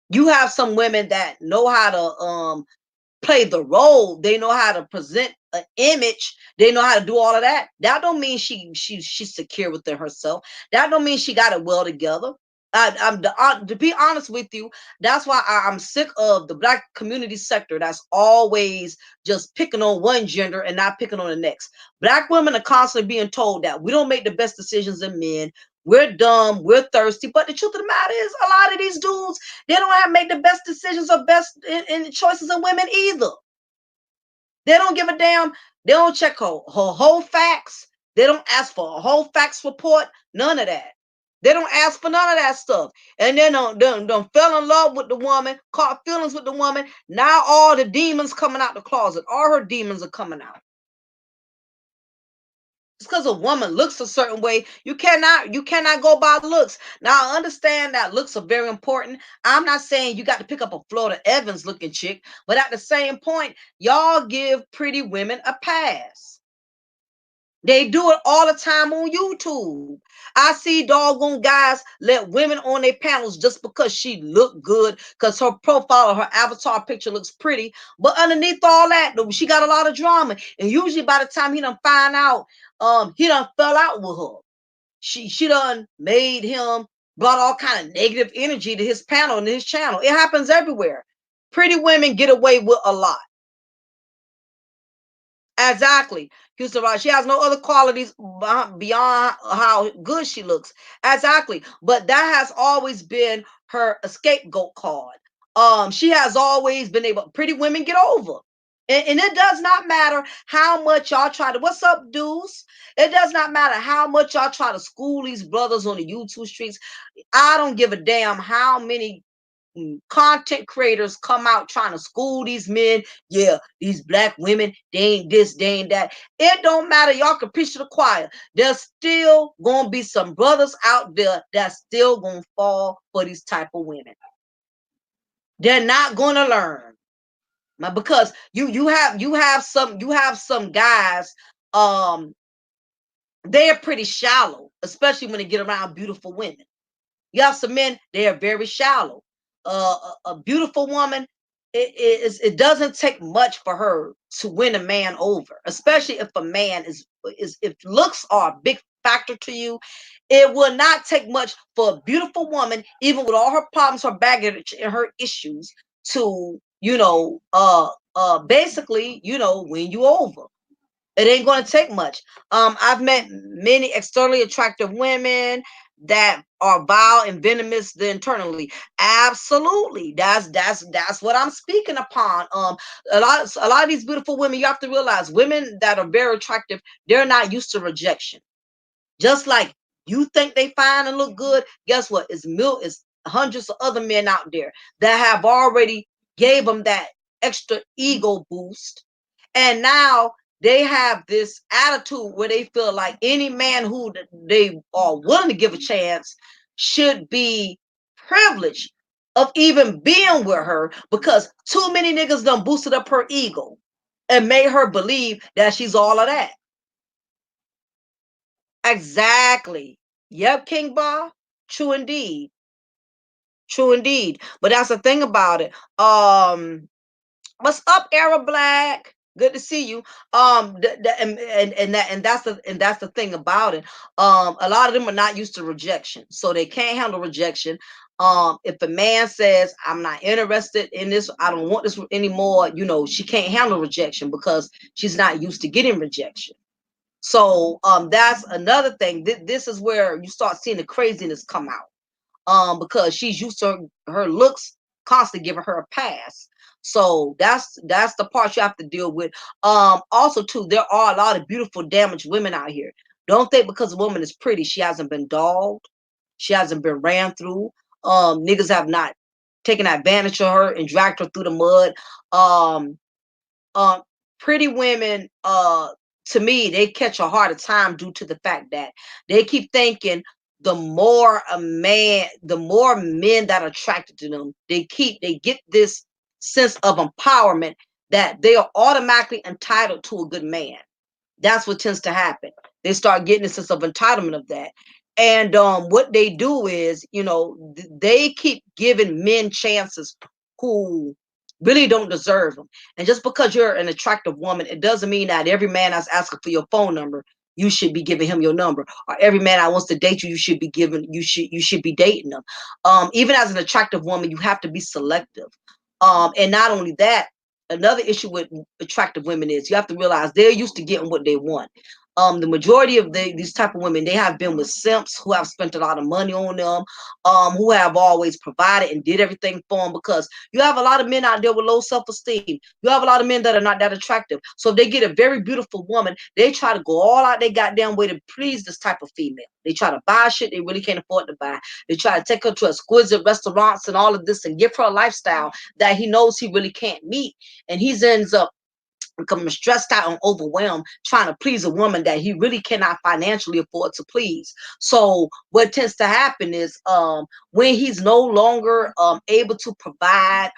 You have some women that know how to play the role. They know how to present an image. They know how to do all of that. That don't mean she's secure within herself. That don't mean she got it well together. To be honest with you, that's why I'm sick of the black community sector that's always just picking on one gender and not picking on the next. Black women are constantly being told that we don't make the best decisions in men. We're dumb, we're thirsty. But the truth of the matter is, a lot of these dudes, they don't have make the best decisions or best in choices in women either. They don't give a damn. They don't check her whole facts. They don't ask for a whole facts report. None of that. They don't ask for none of that stuff. And then don't fell in love with the woman, caught feelings with the woman. Now all the demons coming out the closet. All her demons are coming out. Just because a woman looks a certain way, you cannot go by looks. Now I understand that looks are very important. I'm not saying you got to pick up a Florida Evans looking chick, but at the same point, y'all give pretty women a pass. They do it all the time on YouTube. I see doggone guys let women on their panels just because she look good, because her profile or her avatar picture looks pretty. But underneath all that, she got a lot of drama. And usually by the time he done find out, he done fell out with her. She done made him, brought all kind of negative energy to his panel and his channel. It happens everywhere. Pretty women get away with a lot. Exactly. Houston Rock. She has no other qualities beyond how good she looks. Exactly. But that has always been her scapegoat card. She has always been able. Pretty women get over. And it does not matter how much y'all try to. What's up, dudes? It does not matter how much y'all try to school these brothers on the YouTube streets. I don't give a damn how many content creators come out trying to school these men. Yeah, these black women, they ain't this, they ain't that. It don't matter. Y'all can preach to the choir. There's still gonna be some brothers out there that's still gonna fall for these type of women. They're not gonna learn. Because you have some guys, um they're pretty shallow, especially when they get around beautiful women. You have some men, they are very shallow. A beautiful woman, it doesn't take much for her to win a man over, especially if a man is if looks are a big factor to you. It will not take much for a beautiful woman, even with all her problems, her baggage, and her issues, to basically win you over. It ain't going to take much. I've met many externally attractive women that are vile and venomous internally. Absolutely, that's what I'm speaking upon. A lot of these beautiful women, you have to realize, women that are very attractive, they're not used to rejection. Just like you think they fine and look good, guess what? It's hundreds of other men out there that have already gave them that extra ego boost, and now they have this attitude where they feel like any man who they are willing to give a chance should be privileged of even being with her because too many niggas done boosted up her ego and made her believe that she's all of that. Exactly. Yep, King Ba. True indeed. True indeed. But that's the thing about it. What's up, Arab Black? Good to see you. And that's the thing about it. A lot of them are not used to rejection, so they can't handle rejection. If a man says, "I'm not interested in this, I don't want this anymore," she can't handle rejection because she's not used to getting rejection. So that's another thing. This is where you start seeing the craziness come out. Because she's used to her looks constantly giving her a pass. So that's the part you have to deal with. Also too, there are a lot of beautiful damaged women out here. Don't think because a woman is pretty, she hasn't been dogged, she hasn't been ran through. Niggas have not taken advantage of her and dragged her through the mud. Um, um Pretty women, to me, they catch a harder time due to the fact that they keep thinking the more men that are attracted to them, they get this sense of empowerment that they are automatically entitled to a good man. That's what tends to happen. They start getting a sense of entitlement of that. And what they do is, they keep giving men chances who really don't deserve them. And just because you're an attractive woman, it doesn't mean that every man that's asking for your phone number, you should be giving him your number. Or every man that wants to date you, you should be dating them. Even as an attractive woman, you have to be selective. And not only that, another issue with attractive women is you have to realize they're used to getting what they want. The majority of these type of women, they have been with simps who have spent a lot of money on them, who have always provided and did everything for them, because you have a lot of men out there with low self-esteem. You have a lot of men that are not that attractive. So if they get a very beautiful woman, they try to go all out their goddamn way to please this type of female. They try to buy shit they really can't afford to buy. They try to take her to exquisite restaurants and all of this and give her a lifestyle that he knows he really can't meet. And he ends up becoming stressed out and overwhelmed trying to please a woman that he really cannot financially afford to please. So what tends to happen is, when he's no longer able to provide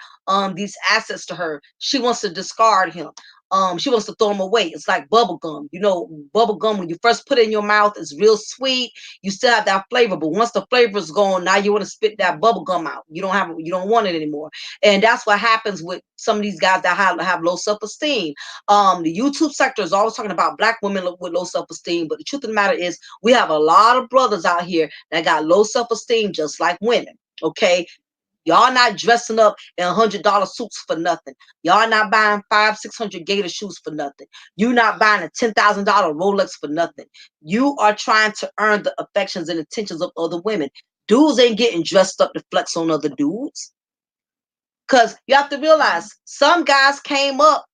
these assets to her, she wants to discard him. She wants to throw him away. It's like bubble gum. Bubble gum, when you first put it in your mouth, it's real sweet. You still have that flavor, but once the flavor is gone, now you want to spit that bubble gum out. You don't want it anymore. And that's what happens with some of these guys that have low self-esteem. The YouTube sector is always talking about black women with low self-esteem, but the truth of the matter is we have a lot of brothers out here that got low self-esteem just like women. Okay, y'all not dressing up in $100 suits for nothing. Y'all not buying 500-600 gator shoes for nothing. You not buying a $10,000 Rolex for nothing. You are trying to earn the affections and attentions of other women. Dudes ain't getting dressed up to flex on other dudes. Because you have to realize some guys came up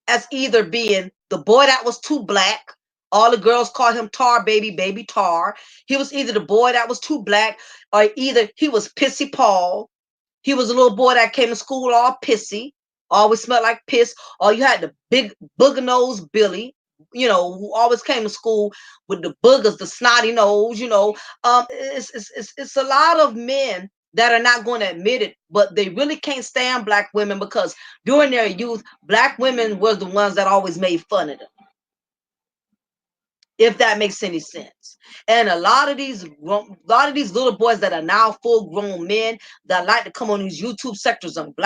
as either being the boy that was too black. All the girls called him Tar Baby, Baby Tar. He was either the boy that was too black, or either he was Pissy Paul. He was a little boy that came to school all pissy, always smelled like piss. Or you had the big booger nose Billy, who always came to school with the boogers, the snotty nose. It's a lot of men that are not going to admit it, but they really can't stand black women because during their youth, black women were the ones that always made fun of them, if that makes any sense. And a lot of these little boys that are now full grown men that like to come on these YouTube sectors and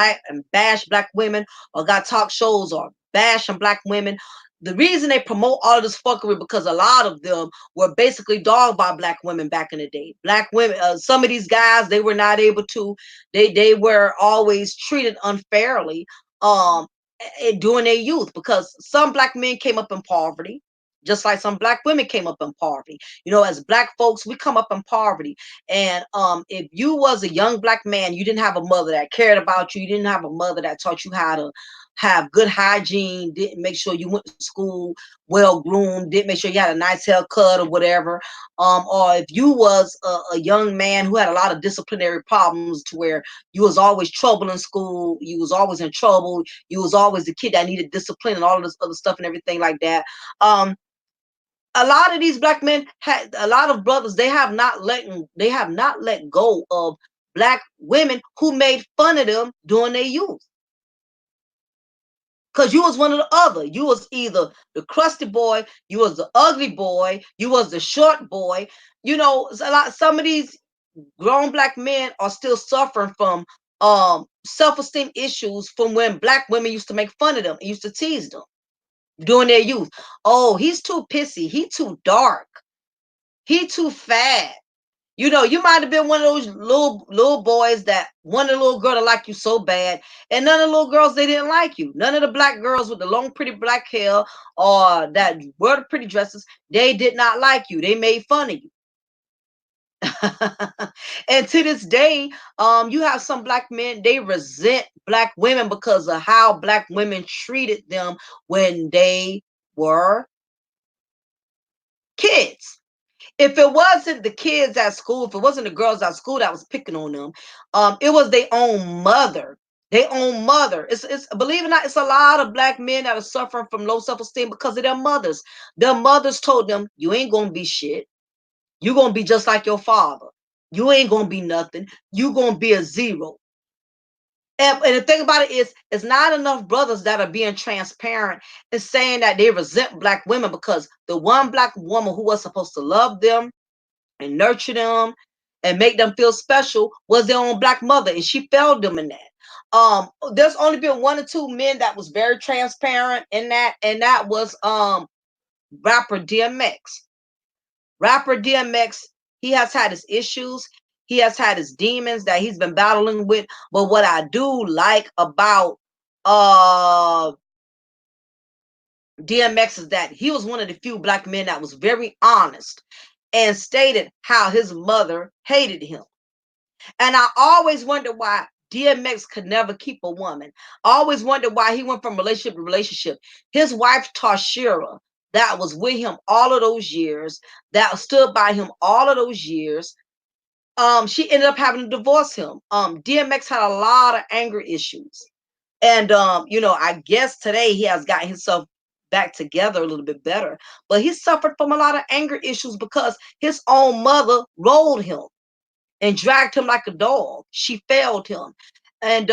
bash black women, or got talk shows or bashing black women. The reason they promote all of this fuckery because a lot of them were basically dogged by black women back in the day. Black women, some of these guys, they were not able to. They were always treated unfairly during their youth, because some black men came up in poverty, just like some black women came up in poverty. As black folks, we come up in poverty. And if you was a young black man, you didn't have a mother that cared about you, you didn't have a mother that taught you how to have good hygiene, didn't make sure you went to school well groomed, didn't make sure you had a nice haircut or whatever. Or if you was a young man who had a lot of disciplinary problems, to where you was always trouble in school, you was always in trouble, you was always the kid that needed discipline and all of this other stuff and everything like that. A lot of these black men had a lot of brothers, they have not let go of black women who made fun of them during their youth. Cause you was one of the other. You was either the crusty boy, you was the ugly boy, you was the short boy. You know, some of these grown black men are still suffering from self-esteem issues from when black women used to make fun of them and used to tease them during their youth. Oh, he's too pissy, he too dark, he too fat. You know, you might have been one of those little boys that wanted a little girl to like you so bad, and none of the little girls, they didn't like you. None of the black girls with the long, pretty black hair or that wore the pretty dresses, they did not like you. They made fun of you. And to this day, you have some black men, they resent black women because of how black women treated them when they were kids. If it wasn't the kids at school, if it wasn't the girls at school that was picking on them, it was their own mother. Their own mother. It's believe it or not, it's a lot of black men that are suffering from low self-esteem because of their mothers. Their mothers told them, you ain't gonna be shit. You're gonna be just like your father. You ain't gonna be nothing. You gonna be a zero. And the thing about it is, it's not enough brothers that are being transparent and saying that they resent black women, because the one black woman who was supposed to love them and nurture them and make them feel special was their own black mother, and she failed them in that. There's only been one or two men that was very transparent in that, and that was rapper DMX. Rapper DMX, he has had his issues. He has had his demons that he's been battling with. But what I do like about uh DMX is that he was one of the few black men that was very honest and stated how his mother hated him. And I always wonder why DMX could never keep a woman. I always wonder why he went from relationship to relationship. His wife, Tashira, that was with him all of those years, that stood by him all of those years, she ended up having to divorce him. DMX had a lot of anger issues. And I guess today he has got himself back together a little bit better. But he suffered from a lot of anger issues because his own mother rolled him and dragged him like a dog. She failed him. And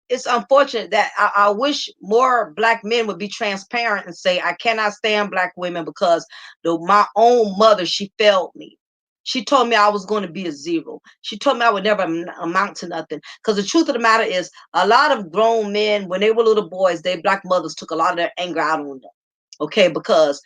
it's unfortunate that I wish more black men would be transparent and say, I cannot stand black women because my own mother, she failed me. She told me I was going to be a zero. She told me I would never amount to nothing. Because the truth of the matter is, a lot of grown men, when they were little boys, their black mothers took a lot of their anger out on them. Okay, because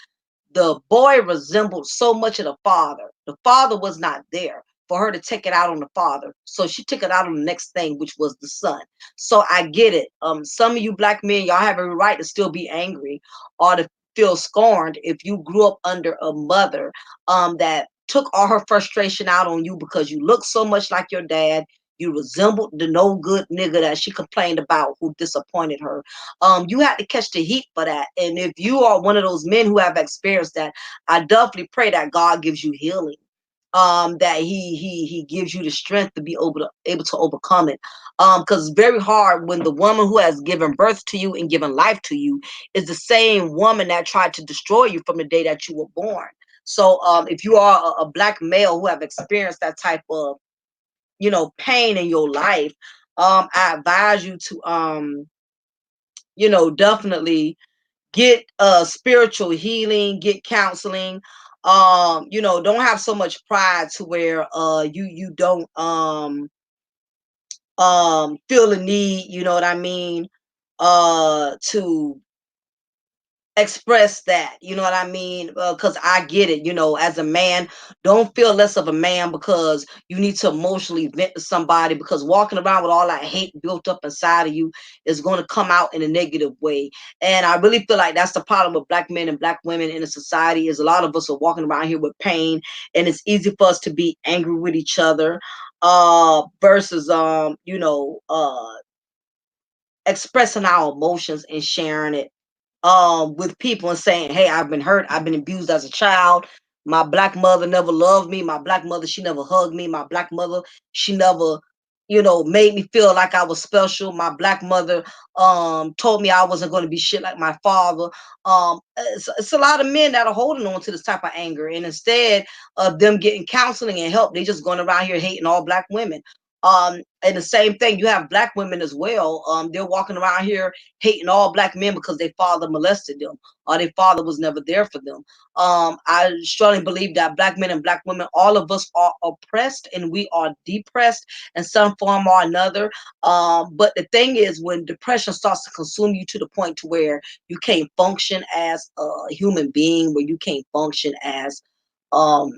the boy resembled so much of the father. The father was not there for her to take it out on the father. So she took it out on the next thing, which was the son. So I get it. Some of you black men, y'all have a right to still be angry or to feel scorned if you grew up under a mother that took all her frustration out on you because you look so much like your dad. You resembled the no good nigga that she complained about who disappointed her. You had to catch the heat for that. And if you are one of those men who have experienced that, I definitely pray that God gives you healing. That he gives you the strength to be able to overcome it. Because it's very hard when the woman who has given birth to you and given life to you is the same woman that tried to destroy you from the day that you were born. So if you are a black male who have experienced that type of pain in your life, I advise you to definitely get spiritual healing, get counseling. Don't have so much pride to where you don't feel the need, you know what I mean, to express that, you know what I mean? Because I get it, as a man, don't feel less of a man because you need to emotionally vent to somebody, because walking around with all that hate built up inside of you is going to come out in a negative way. And I really feel like that's the problem with black men and black women in the society, is a lot of us are walking around here with pain, and it's easy for us to be angry with each other versus expressing our emotions and sharing it with people and saying, hey, I've been hurt, I've been abused as a child. My black mother never loved me. My black mother, she never hugged me. My black mother, she never made me feel like I was special. My black mother told me I wasn't going to be shit like my father. It's a lot of men that are holding on to this type of anger, and instead of them getting counseling and help, they just going around here hating all black women. And the same thing, you have black women as well. They're walking around here hating all black men because their father molested them or their father was never there for them. I strongly believe that black men and black women, all of us are oppressed and we are depressed in some form or another. But the thing is, when depression starts to consume you to the point to where you can't function as a human being, where you can't function as um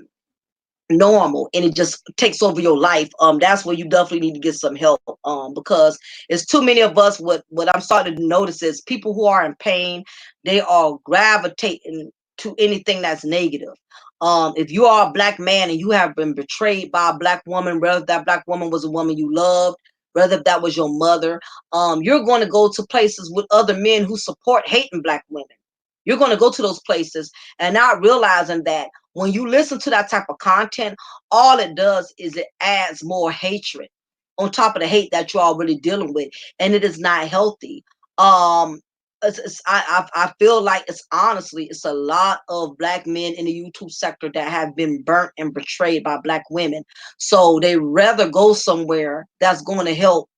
normal, and it just takes over your life, that's where you definitely need to get some help, because it's too many of us. What I'm starting to notice is people who are in pain, they are gravitating to anything that's negative. If you are a black man and you have been betrayed by a black woman, whether that black woman was a woman you loved, whether that was your mother, you're going to go to places with other men who support hating black women. You're going to go to those places and not realizing that when you listen to that type of content, all it does is it adds more hatred on top of the hate that you're already dealing with, and it is not healthy. Um, I feel like it's honestly it's a lot of black men in the YouTube sector that have been burnt and betrayed by black women, so they rather go somewhere that's going to help,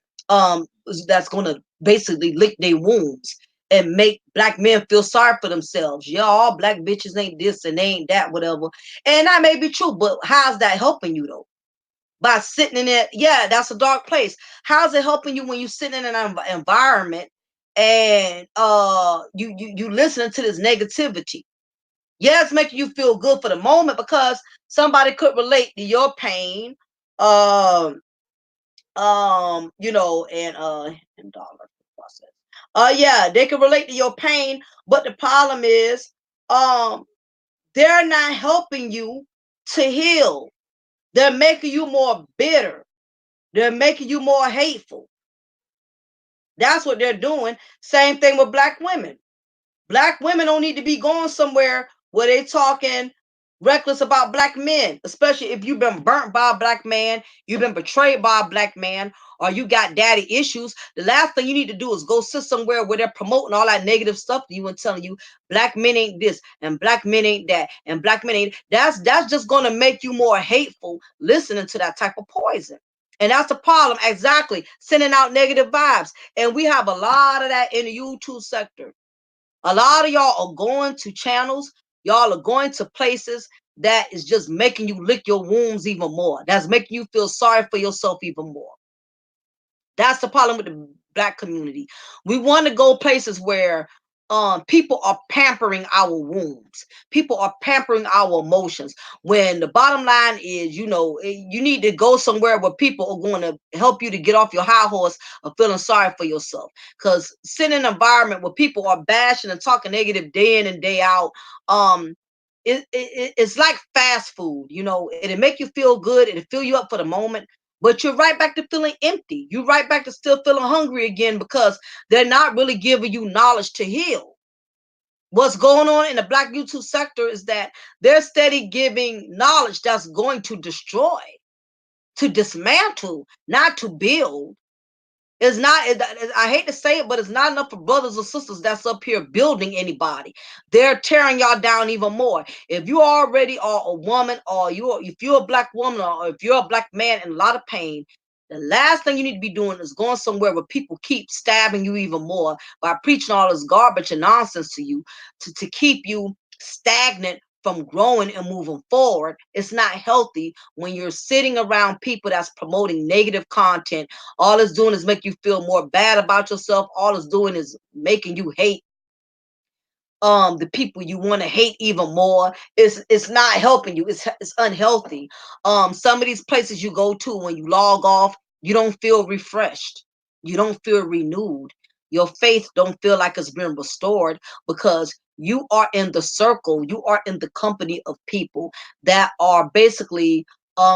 that's going to basically lick their wounds and make black men feel sorry for themselves. Yeah, all black bitches ain't this and they ain't that, whatever. And that may be true, but how's that helping you though? By sitting in it, yeah, that's a dark place. How's it helping you when you sit in an environment and you listening to this negativity? Yeah, it's making you feel good for the moment because somebody could relate to your pain. Um, and in dollar process. Yeah, they can relate to your pain, but the problem is, um, they're not helping you to heal. They're making you more bitter. They're making you more hateful. That's what they're doing. Same thing with black women. Black women don't need to be going somewhere where they talking reckless about black men, especially if you've been burnt by a black man, you've been betrayed by a black man, or you got daddy issues. The last thing you need to do is go sit somewhere where they're promoting all that negative stuff to you and telling you black men ain't this and black men ain't that and black men ain't. That's just gonna make you more hateful listening to that type of poison. And that's the problem, exactly. Sending out negative vibes. And we have a lot of that in the YouTube sector. A lot of y'all are going to channels, y'all are going to places that is just making you lick your wounds even more. That's making you feel sorry for yourself even more. That's the problem with the black community. We want to go places where people are pampering our wounds. People are pampering our emotions. When the bottom line is, you need to go somewhere where people are going to help you to get off your high horse of feeling sorry for yourself. Because sitting in an environment where people are bashing and talking negative day in and day out, um, it's like fast food. It'll make you feel good. It'll fill you up for the moment, but you're right back to feeling empty. You're right back to still feeling hungry again because they're not really giving you knowledge to heal. What's going on in the black YouTube sector is that they're steady giving knowledge that's going to destroy, to dismantle, not to build. It's not, I hate to say it, but it's not enough for brothers or sisters that's up here building anybody. They're tearing y'all down even more. If you already are a woman, or if you're a black woman, or if you're a black man in a lot of pain, the last thing you need to be doing is going somewhere where people keep stabbing you even more by preaching all this garbage and nonsense to you to keep you stagnant from growing and moving forward. It's not healthy when you're sitting around people that's promoting negative content. All it's doing is make you feel more bad about yourself. All it's doing is making you hate the people you want to hate even more. It's not helping you. It's unhealthy. Some of these places you go to, when you log off, you don't feel refreshed. You don't feel renewed. Your faith don't feel like it's been restored because you are in the circle, you are in the company of people that are basically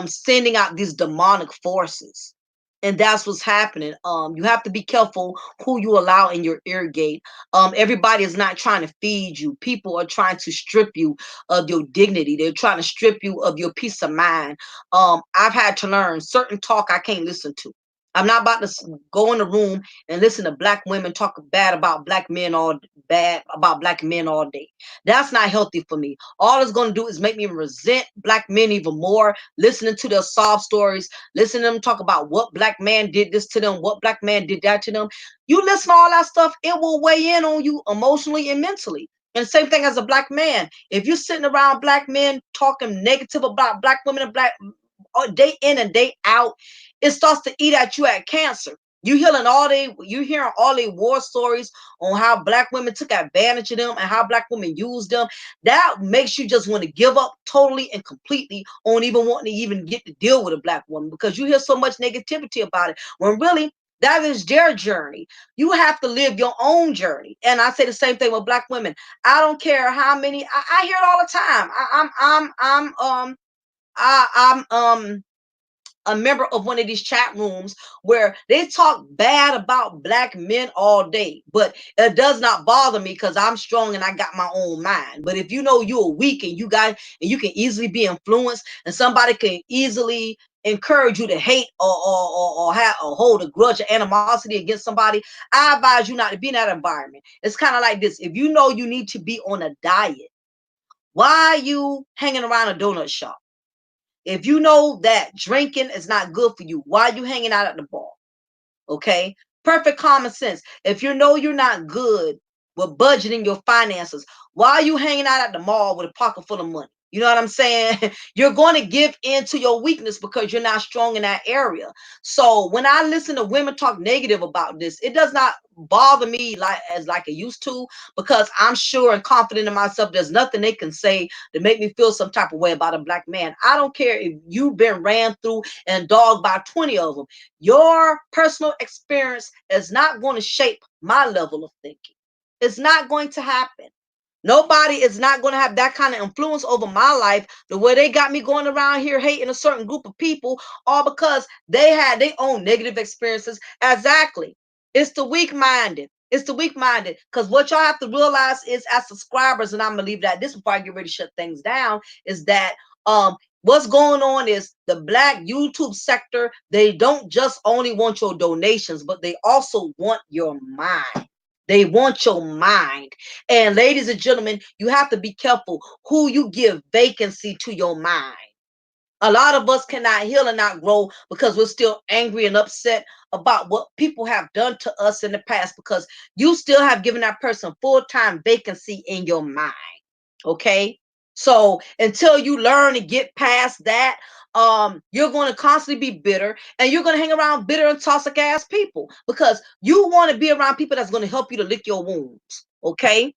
sending out these demonic forces. And that's what's happening. You have to be careful who you allow in your ear gate. Everybody is not trying to feed you. People are trying to strip you of your dignity. They're trying to strip you of your peace of mind. I've had to learn certain talk I can't listen to. I'm not about to go in the room and listen to black women talk bad about black men all day. That's not healthy for me. All it's going to do is make me resent black men even more, listening to their sob stories, listening to them talk about what black man did this to them, what black man did that to them. You listen to all that stuff, it will weigh in on you emotionally and mentally. And same thing as a black man. If you're sitting around black men talking negative about black women and black day in and day out, it starts to eat at you at cancer. You hearing all the war stories on how black women took advantage of them and how black women used them. That makes you just want to give up totally and completely on even wanting to even get to deal with a black woman, because you hear so much negativity about it, when really that is their journey. You have to live your own journey. And I say the same thing with black women. I don't care how many, I hear it all the time. I'm a member of one of these chat rooms where they talk bad about black men all day, but it does not bother me because I'm strong and I got my own mind. But if you know you're weak and you can easily be influenced, and somebody can easily encourage you to hate or hold a grudge or animosity against somebody, I advise you not to be in that environment. It's kind of like this: if you know you need to be on a diet, why are you hanging around a donut shop? If you know that drinking is not good for you, why are you hanging out at the bar? Okay. Perfect common sense. If you know you're not good with budgeting your finances, why are you hanging out at the mall with a pocket full of money? You know what I'm saying? You're going to give in to your weakness because you're not strong in that area. So when I listen to women talk negative about this, it does not bother me like it used to, because I'm sure and confident in myself. There's nothing they can say to make me feel some type of way about a black man. I don't care if you've been ran through and dogged by 20 of them. Your personal experience is not going to shape my level of thinking. It's not going to happen. Nobody is not going to have that kind of influence over my life the way they got me going around here hating a certain group of people, all because they had their own negative experiences. Exactly. It's the weak minded. It's the weak minded. Because what y'all have to realize is, as subscribers, and I'm going to leave that this before I get ready to shut things down, is that what's going on is the black YouTube sector, they don't just only want your donations, but they also want your mind. They want your mind. And ladies and gentlemen, you have to be careful who you give vacancy to your mind. A lot of us cannot heal and not grow because we're still angry and upset about what people have done to us in the past, because you still have given that person full-time vacancy in your mind. Okay. So until you learn to get past that, you're going to constantly be bitter, and you're going to hang around bitter and toxic ass people because you want to be around people that's going to help you to lick your wounds. Okay.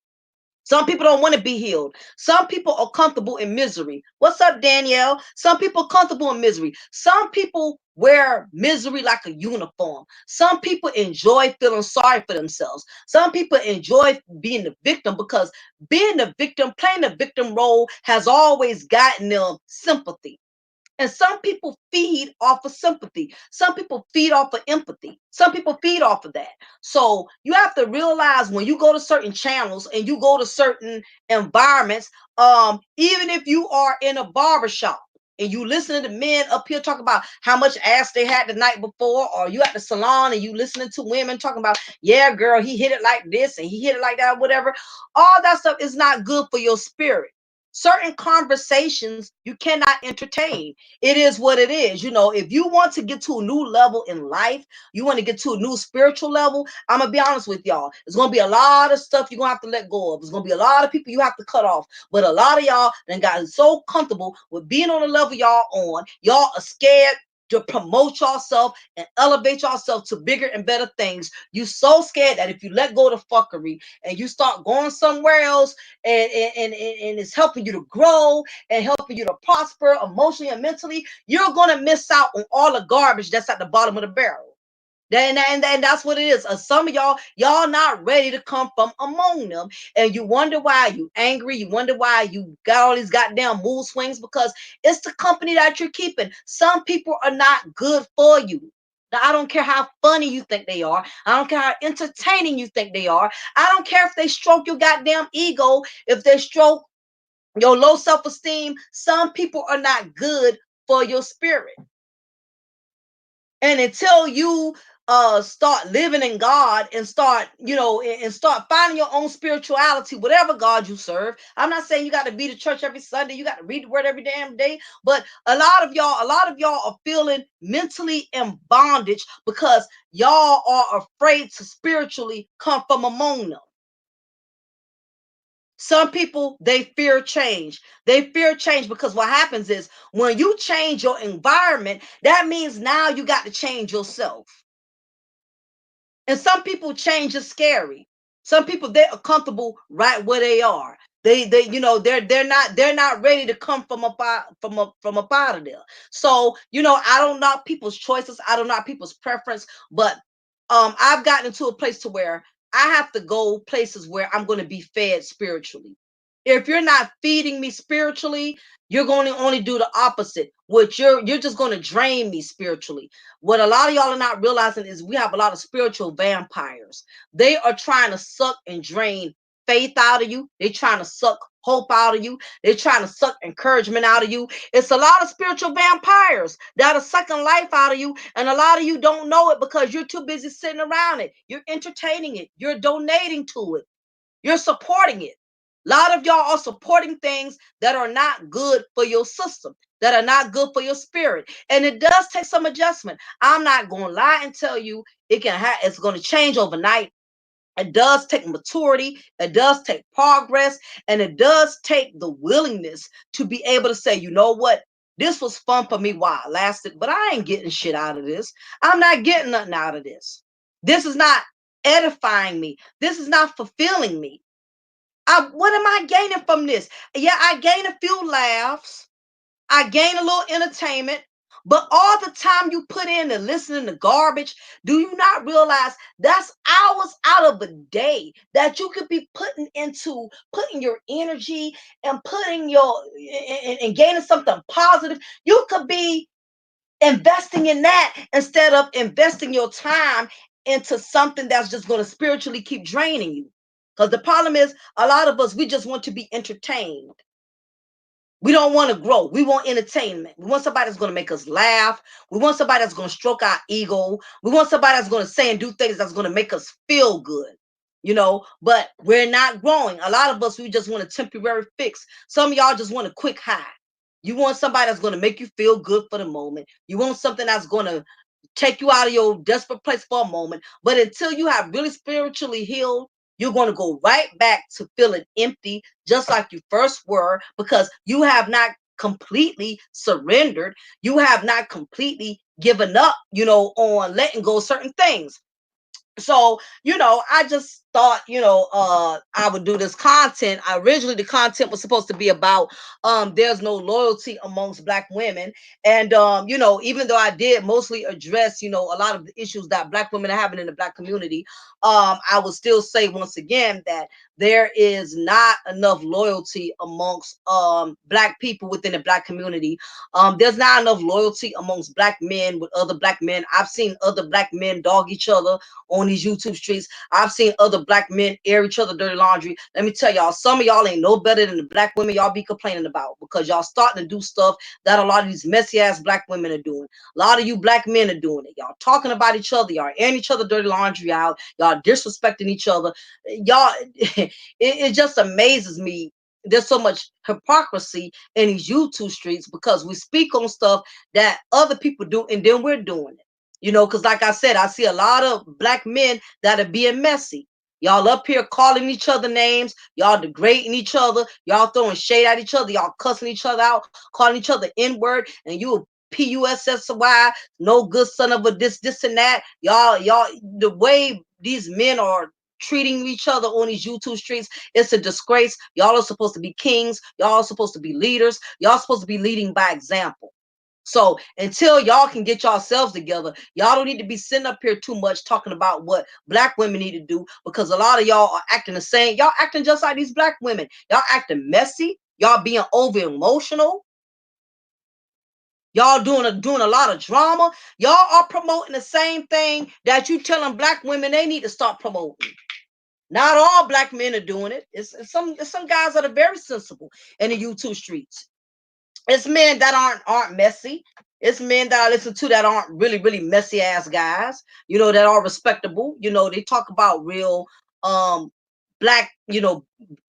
Some people don't want to be healed. Some people are comfortable in misery. What's up, Danielle? Some people are comfortable in misery. Some people wear misery like a uniform. Some people enjoy feeling sorry for themselves. Some people enjoy being the victim because being the victim, playing the victim role, has always gotten them sympathy. And some people feed off of sympathy. Some people feed off of empathy. Some people feed off of that. So you have to realize when you go to certain channels and you go to certain environments, even if you are in a barbershop and you listen to the men up here talk about how much ass they had the night before, or you at the salon and you listening to women talking about, yeah, girl, he hit it like this and he hit it like that, whatever. All that stuff is not good for your spirit. Certain conversations you cannot entertain. It is what it is. You know, if you want to get to a new level in life, you want to get to a new spiritual level, I'm gonna be honest with y'all. It's gonna be a lot of stuff you're gonna have to let go of. There's gonna be a lot of people you have to cut off. But a lot of y'all then gotten so comfortable with being on the level y'all on, y'all are scared to promote yourself and elevate yourself to bigger and better things. You so scared that if you let go of the fuckery and you start going somewhere else, and it's helping you to grow and helping you to prosper emotionally and mentally, you're going to miss out on all the garbage that's at the bottom of the barrel. And that's what it is. Some of y'all not ready to come from among them, and you wonder why you angry. You wonder why you got all these goddamn mood swings, because it's the company that you're keeping. Some people are not good for you. Now, I don't care how funny you think they are. I don't care how entertaining you think they are. I don't care if they stroke your goddamn ego, if they stroke your low self-esteem. Some people are not good for your spirit. And until you start living in God and start, and start finding your own spirituality, whatever God you serve. I'm not saying you got to be to church every Sunday, you got to read the word every damn day, but a lot of y'all are feeling mentally in bondage because y'all are afraid to spiritually come from among them. Some people, they fear change. They fear change because what happens is when you change your environment, that means now you got to change yourself. And some people change is scary. Some people, they are comfortable right where they are. They're not ready to come from up out of there. So I don't knock people's choices. I don't knock people's preference, but I've gotten into a place to where I have to go places where I'm going to be fed spiritually. If you're not feeding me spiritually, you're going to only do the opposite, which you're just going to drain me spiritually. What a lot of y'all are not realizing is we have a lot of spiritual vampires. They are trying to suck and drain faith out of you. They're trying to suck hope out of you. They're trying to suck encouragement out of you. It's a lot of spiritual vampires that are sucking life out of you. And a lot of you don't know it because you're too busy sitting around it. You're entertaining it. You're donating to it. You're supporting it. A lot of y'all are supporting things that are not good for your system, that are not good for your spirit. And it does take some adjustment. I'm not going to lie and tell you it's going to change overnight. It does take maturity, it does take progress, and it does take the willingness to be able to say, you know what? This was fun for me while it lasted, but I ain't getting shit out of this. I'm not getting nothing out of this. This is not edifying me. This is not fulfilling me. What am I gaining from this? Yeah, I gain a few laughs. I gain a little entertainment. But all the time you put in and listening to garbage, do you not realize that's hours out of a day that you could be putting into putting your energy and putting your and gaining something positive? You could be investing in that instead of investing your time into something that's just going to spiritually keep draining you. Because the problem is, a lot of us, we just want to be entertained. We don't want to grow. We want entertainment. We want somebody that's going to make us laugh. We want somebody that's going to stroke our ego. We want somebody that's going to say and do things that's going to make us feel good. But we're not growing. A lot of us, we just want a temporary fix. Some of y'all just want a quick high. You want somebody that's going to make you feel good for the moment. You want something that's going to take you out of your desperate place for a moment. But until you have really spiritually healed, you're going to go right back to feeling empty, just like you first were, because you have not completely surrendered. You have not completely given up, on letting go of certain things. So I just thought I would do this content. Originally the content was supposed to be about there's no loyalty amongst Black women. And even though I did mostly address a lot of the issues that Black women are having in the Black community, I would still say once again that there is not enough loyalty amongst Black people within the Black community. There's not enough loyalty amongst Black men with other Black men. I've seen other Black men dog each other on these YouTube streets. I've seen other Black men air each other dirty laundry. Let me tell y'all, some of y'all ain't no better than the Black women y'all be complaining about, because y'all starting to do stuff that a lot of these messy ass Black women are doing. A lot of you Black men are doing it. Y'all talking about each other. Y'all airing each other dirty laundry out. Y'all disrespecting each other. Y'all, it just amazes me. There's so much hypocrisy in these YouTube streets because we speak on stuff that other people do and then we're doing it. Because like I said, I see a lot of Black men that are being messy. Y'all up here calling each other names, y'all degrading each other, y'all throwing shade at each other, y'all cussing each other out, calling each other N-word, and you a PUSSY, no good son of a this and that. Y'all, the way these men are treating each other on these YouTube streets, it's a disgrace. Y'all are supposed to be kings. Y'all are supposed to be leaders. Y'all supposed to be leading by example. So until y'all can get yourselves together, y'all don't need to be sitting up here too much talking about what Black women need to do, because a lot of y'all are acting the same. Y'all acting just like these Black women. Y'all acting messy. Y'all being over emotional. Y'all doing a lot of drama. Y'all are promoting the same thing that you telling Black women they need to start promoting. Not all Black men are doing it. It's some guys that are very sensible in the YouTube streets. It's men that aren't messy. It's men that I listen to that aren't really messy ass guys. That are respectable. They talk about real um black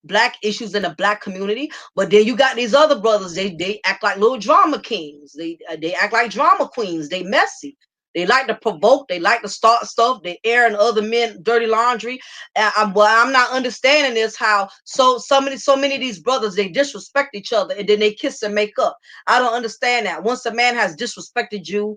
black issues in the black community. But then you got these other brothers. They act like little drama kings. They act like drama queens. They messy. They like to provoke. They like to start stuff. They air in other men dirty laundry. What I'm not understanding is how so many of these brothers, they disrespect each other and then they kiss and make up. I don't understand that. Once a man has disrespected you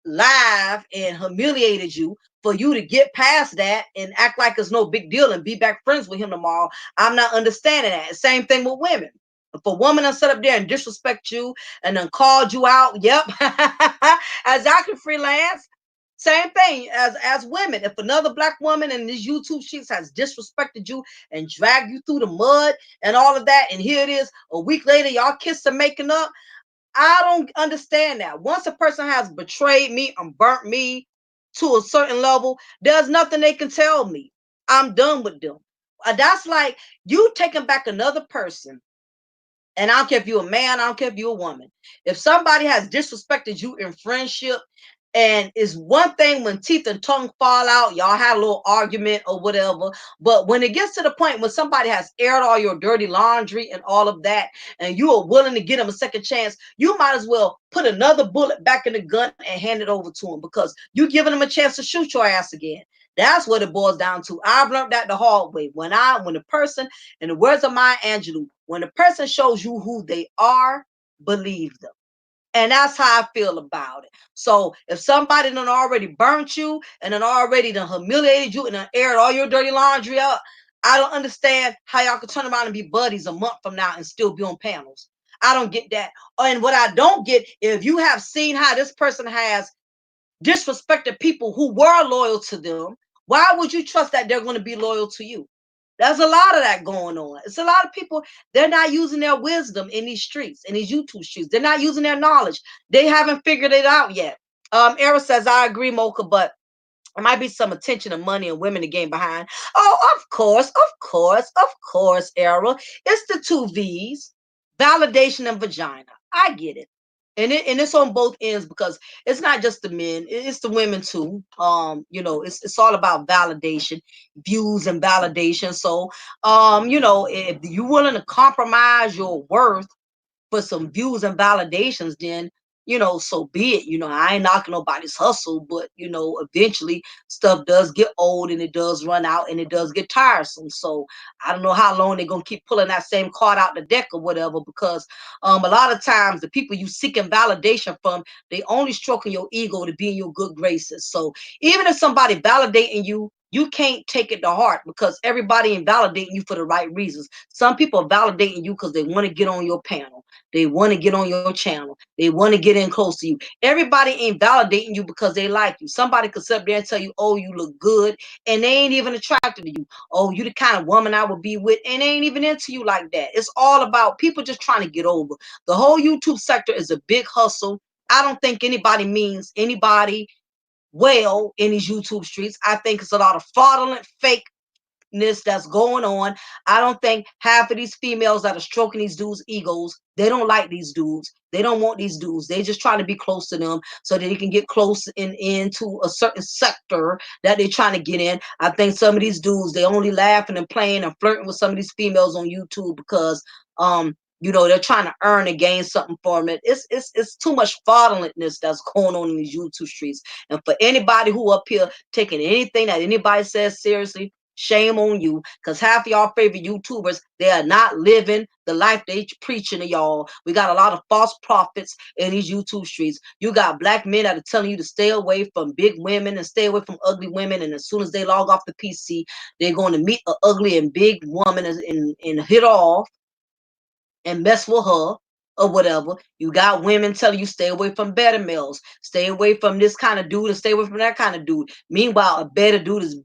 live and humiliated you, for you to get past that and act like it's no big deal and be back friends with him tomorrow, I'm not understanding that. Same thing with women. If a woman done sit up there and disrespect you and then called you out, yep, as I can freelance, same thing as women. If another black woman in these YouTube sheets has disrespected you and dragged you through the mud and all of that, and here it is a week later, y'all kissing, making up, I don't understand that. Once a person has betrayed me and burnt me to a certain level, there's nothing they can tell me. I'm done with them. That's like you taking back another person. And I don't care if you're a man, I don't care if you're a woman. If somebody has disrespected you in friendship, and it's one thing when teeth and tongue fall out, y'all had a little argument or whatever. But when it gets to the point when somebody has aired all your dirty laundry and all of that, and you are willing to give them a second chance, you might as well put another bullet back in the gun and hand it over to them, because you're giving them a chance to shoot your ass again. That's what it boils down to. I've learned that the hard way. When the person, in the words of Maya Angelou, when the person shows you who they are, believe them. And that's how I feel about it. So if somebody done already burnt you and then already done humiliated you and done aired all your dirty laundry out, I don't understand how y'all could turn around and be buddies a month from now and still be on panels. I don't get that. And what I don't get, if you have seen how this person has disrespected people who were loyal to them, why would you trust that they're going to be loyal to you? There's a lot of that going on. It's a lot of people, they're not using their wisdom in these streets, in these YouTube streets. They're not using their knowledge. They haven't figured it out yet. Era says, I agree, Mocha, but there might be some attention and money and women to gain behind. Oh, of course, Era. It's the two V's, validation and vagina. I get it. And it's on both ends, because it's not just the men, it's the women too. It's all about validation, views and validation. So if you're willing to compromise your worth for some views and validations, then so be it. I ain't knocking nobody's hustle, but eventually stuff does get old and it does run out and it does get tiresome. So I don't know how long they're gonna keep pulling that same card out the deck or whatever, because a lot of times the people you seeking validation from, they only stroking your ego to be in your good graces. So even if somebody validating you, you can't take it to heart, because everybody ain't validating you for the right reasons. Some people are validating you because they want to get on your panel. They want to get on your channel. They want to get in close to you. Everybody ain't validating you because they like you. Somebody could sit up there and tell you, oh, you look good, and they ain't even attracted to you. Oh, you the kind of woman I would be with, and they ain't even into you like that. It's all about people just trying to get over. The whole YouTube sector is a big hustle. I don't think anybody means anybody well in these YouTube streets. I think it's a lot of fraudulent, fake that's going on. I don't think half of these females that are stroking these dudes' egos, they don't like these dudes. They don't want these dudes. They just trying to be close to them so that they can get close into a certain sector that they're trying to get in. I think some of these dudes, they only laughing and playing and flirting with some of these females on YouTube because they're trying to earn and gain something from it. It's too much fraudulentness that's going on in these YouTube streets. And for anybody who up here taking anything that anybody says seriously, shame on you, because half of y'all favorite YouTubers, they are not living the life they preaching to y'all. We got a lot of false prophets in these YouTube streets. You got black men that are telling you to stay away from big women and stay away from ugly women. And as soon as they log off the PC, they're going to meet an ugly and big woman and hit off and mess with her or whatever. You got women telling you stay away from better males, stay away from this kind of dude and stay away from that kind of dude. Meanwhile, a better dude is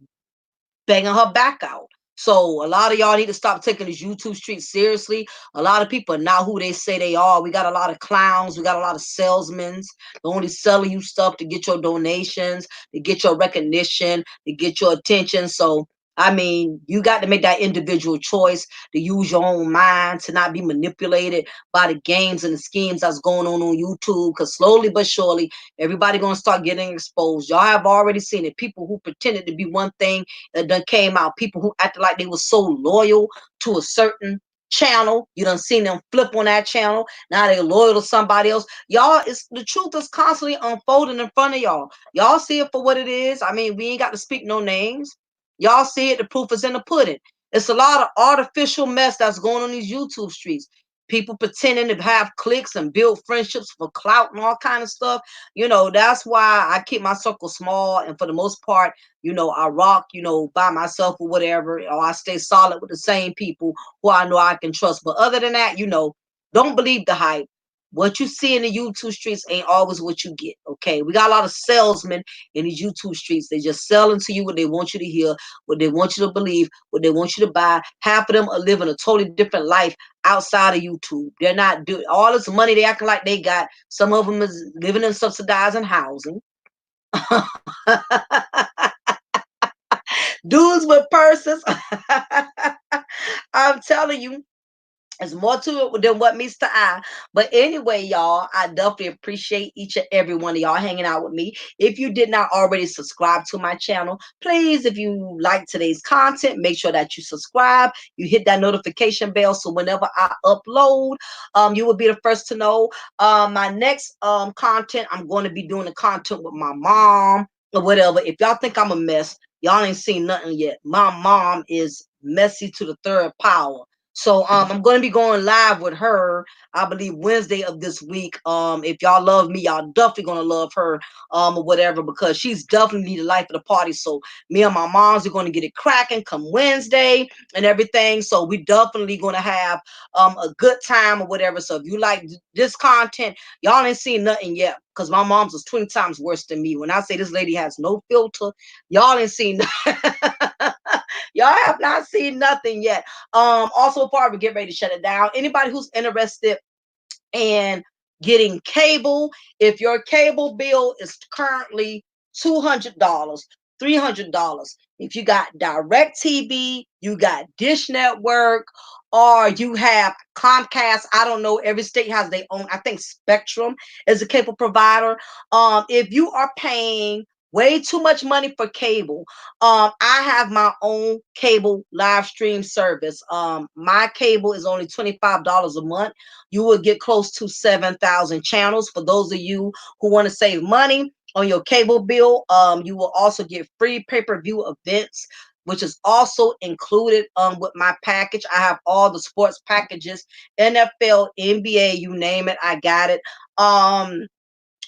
banging her back out. So a lot of y'all need to stop taking this YouTube street seriously. A lot of people are not who they say they are. We got a lot of clowns. We got a lot of salesmen. They're only selling you stuff to get your donations, to get your recognition, to get your attention. So I mean, you got to make that individual choice to use your own mind, to not be manipulated by the games and the schemes that's going on YouTube. Because slowly but surely, everybody gonna start getting exposed. Y'all have already seen it. People who pretended to be one thing that done came out. People who acted like they were so loyal to a certain channel. You done seen them flip on that channel. Now they're loyal to somebody else. Y'all, it's the truth is constantly unfolding in front of y'all. Y'all see it for what it is. I mean, we ain't got to speak no names. Y'all see it, the proof is in the pudding. It's a lot of artificial mess that's going on these YouTube streets. People pretending to have clicks and build friendships for clout and all kind of stuff. You know, that's why I keep my circle small. And for the most part, I rock, by myself or whatever. Or I stay solid with the same people who I know I can trust. But other than that, don't believe the hype. What you see in the YouTube streets ain't always what you get. Okay. We got a lot of salesmen in these YouTube streets. They just selling to you what they want you to hear, what they want you to believe, what they want you to buy. Half of them are living a totally different life outside of YouTube. They're not doing all this money they acting like they got. Some of them is living in subsidizing housing. Dudes with purses. I'm telling you, there's more to it than what meets the eye. But anyway, y'all, I definitely appreciate each and every one of y'all hanging out with me. If you did not already subscribe to my channel, please, if you like today's content, make sure that you subscribe. You hit that notification bell so whenever I upload, you will be the first to know. My next content, I'm going to be doing the content with my mom or whatever. If y'all think I'm a mess, y'all ain't seen nothing yet. My mom is messy to the third power. So I'm going to be going live with her, I believe Wednesday of this week. If y'all love me, y'all definitely going to love her or whatever, because she's definitely the life of the party. So me and my moms are going to get it cracking come Wednesday and everything. So we definitely going to have a good time or whatever. So if you like this content, y'all ain't seen nothing yet, because my mom's was 20 times worse than me. When I say this lady has no filter, y'all ain't seen y'all have not seen nothing yet. Also, before we get ready to shut it down, anybody who's interested in getting cable, if your cable bill is currently $200, $300, if you got direct TV, you got Dish Network, or you have Comcast, I don't know, every state has their own. I think Spectrum is a cable provider. If you are paying way too much money for cable, I have my own cable live stream service. My cable is only $25 a month. You will get close to 7,000 channels. For those of you who want to save money on your cable bill, you will also get free pay-per-view events, which is also included with my package. I have all the sports packages, NFL, NBA, you name it, I got it.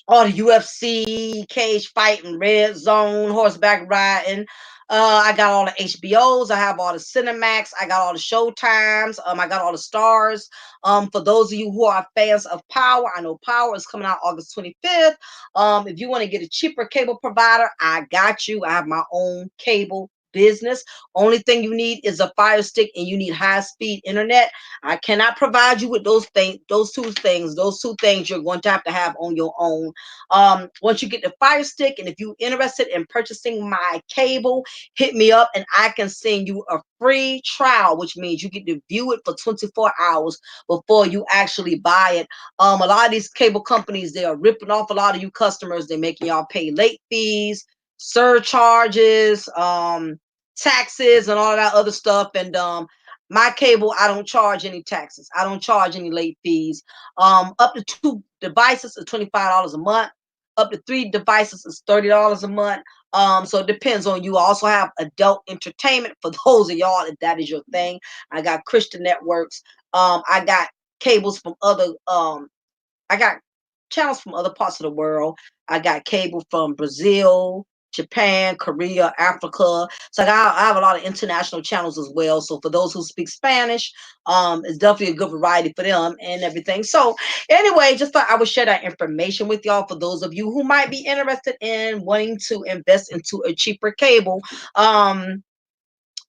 All the UFC, cage fighting, red zone, horseback riding. I got all the HBOs. I have all the Cinemax. I got all the Showtimes. I got all the stars. For those of you who are fans of Power, I know Power is coming out August 25th. If you want to get a cheaper cable provider, I got you. I have my own cable business. Only thing you need is a Fire Stick, and you need high-speed internet. I cannot provide you with those things, those two things. Those two things you're going to have on your own. Once you get the Fire Stick, and if you're interested in purchasing my cable, hit me up and I can send you a free trial, which means you get to view it for 24 hours before you actually buy it. A lot of these cable companies, they are ripping off a lot of you customers. They're making y'all pay late fees, surcharges, taxes, and all that other stuff. And my cable, I don't charge any taxes. I don't charge any late fees. Up to 2 devices is $25 a month. Up to 3 devices is $30 a month. So it depends on you. I also have adult entertainment for those of y'all if that is your thing. I got Christian networks. I got cables from other I got channels from other parts of the world. I got cable from Brazil, Japan, Korea, Africa. So I have a lot of international channels as well. So for those who speak Spanish, it's definitely a good variety for them and everything. So anyway, just thought I would share that information with y'all for those of you who might be interested in wanting to invest into a cheaper cable.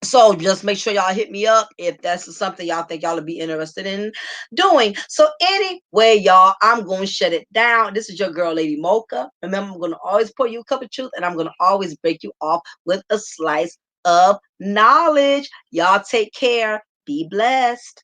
So just make sure y'all hit me up if that's something y'all think y'all would be interested in doing. So anyway, y'all, I'm going to shut it down. This is your girl, Lady Mocha. Remember, I'm going to always pour you a cup of truth, and I'm going to always break you off with a slice of knowledge. Y'all take care. Be blessed.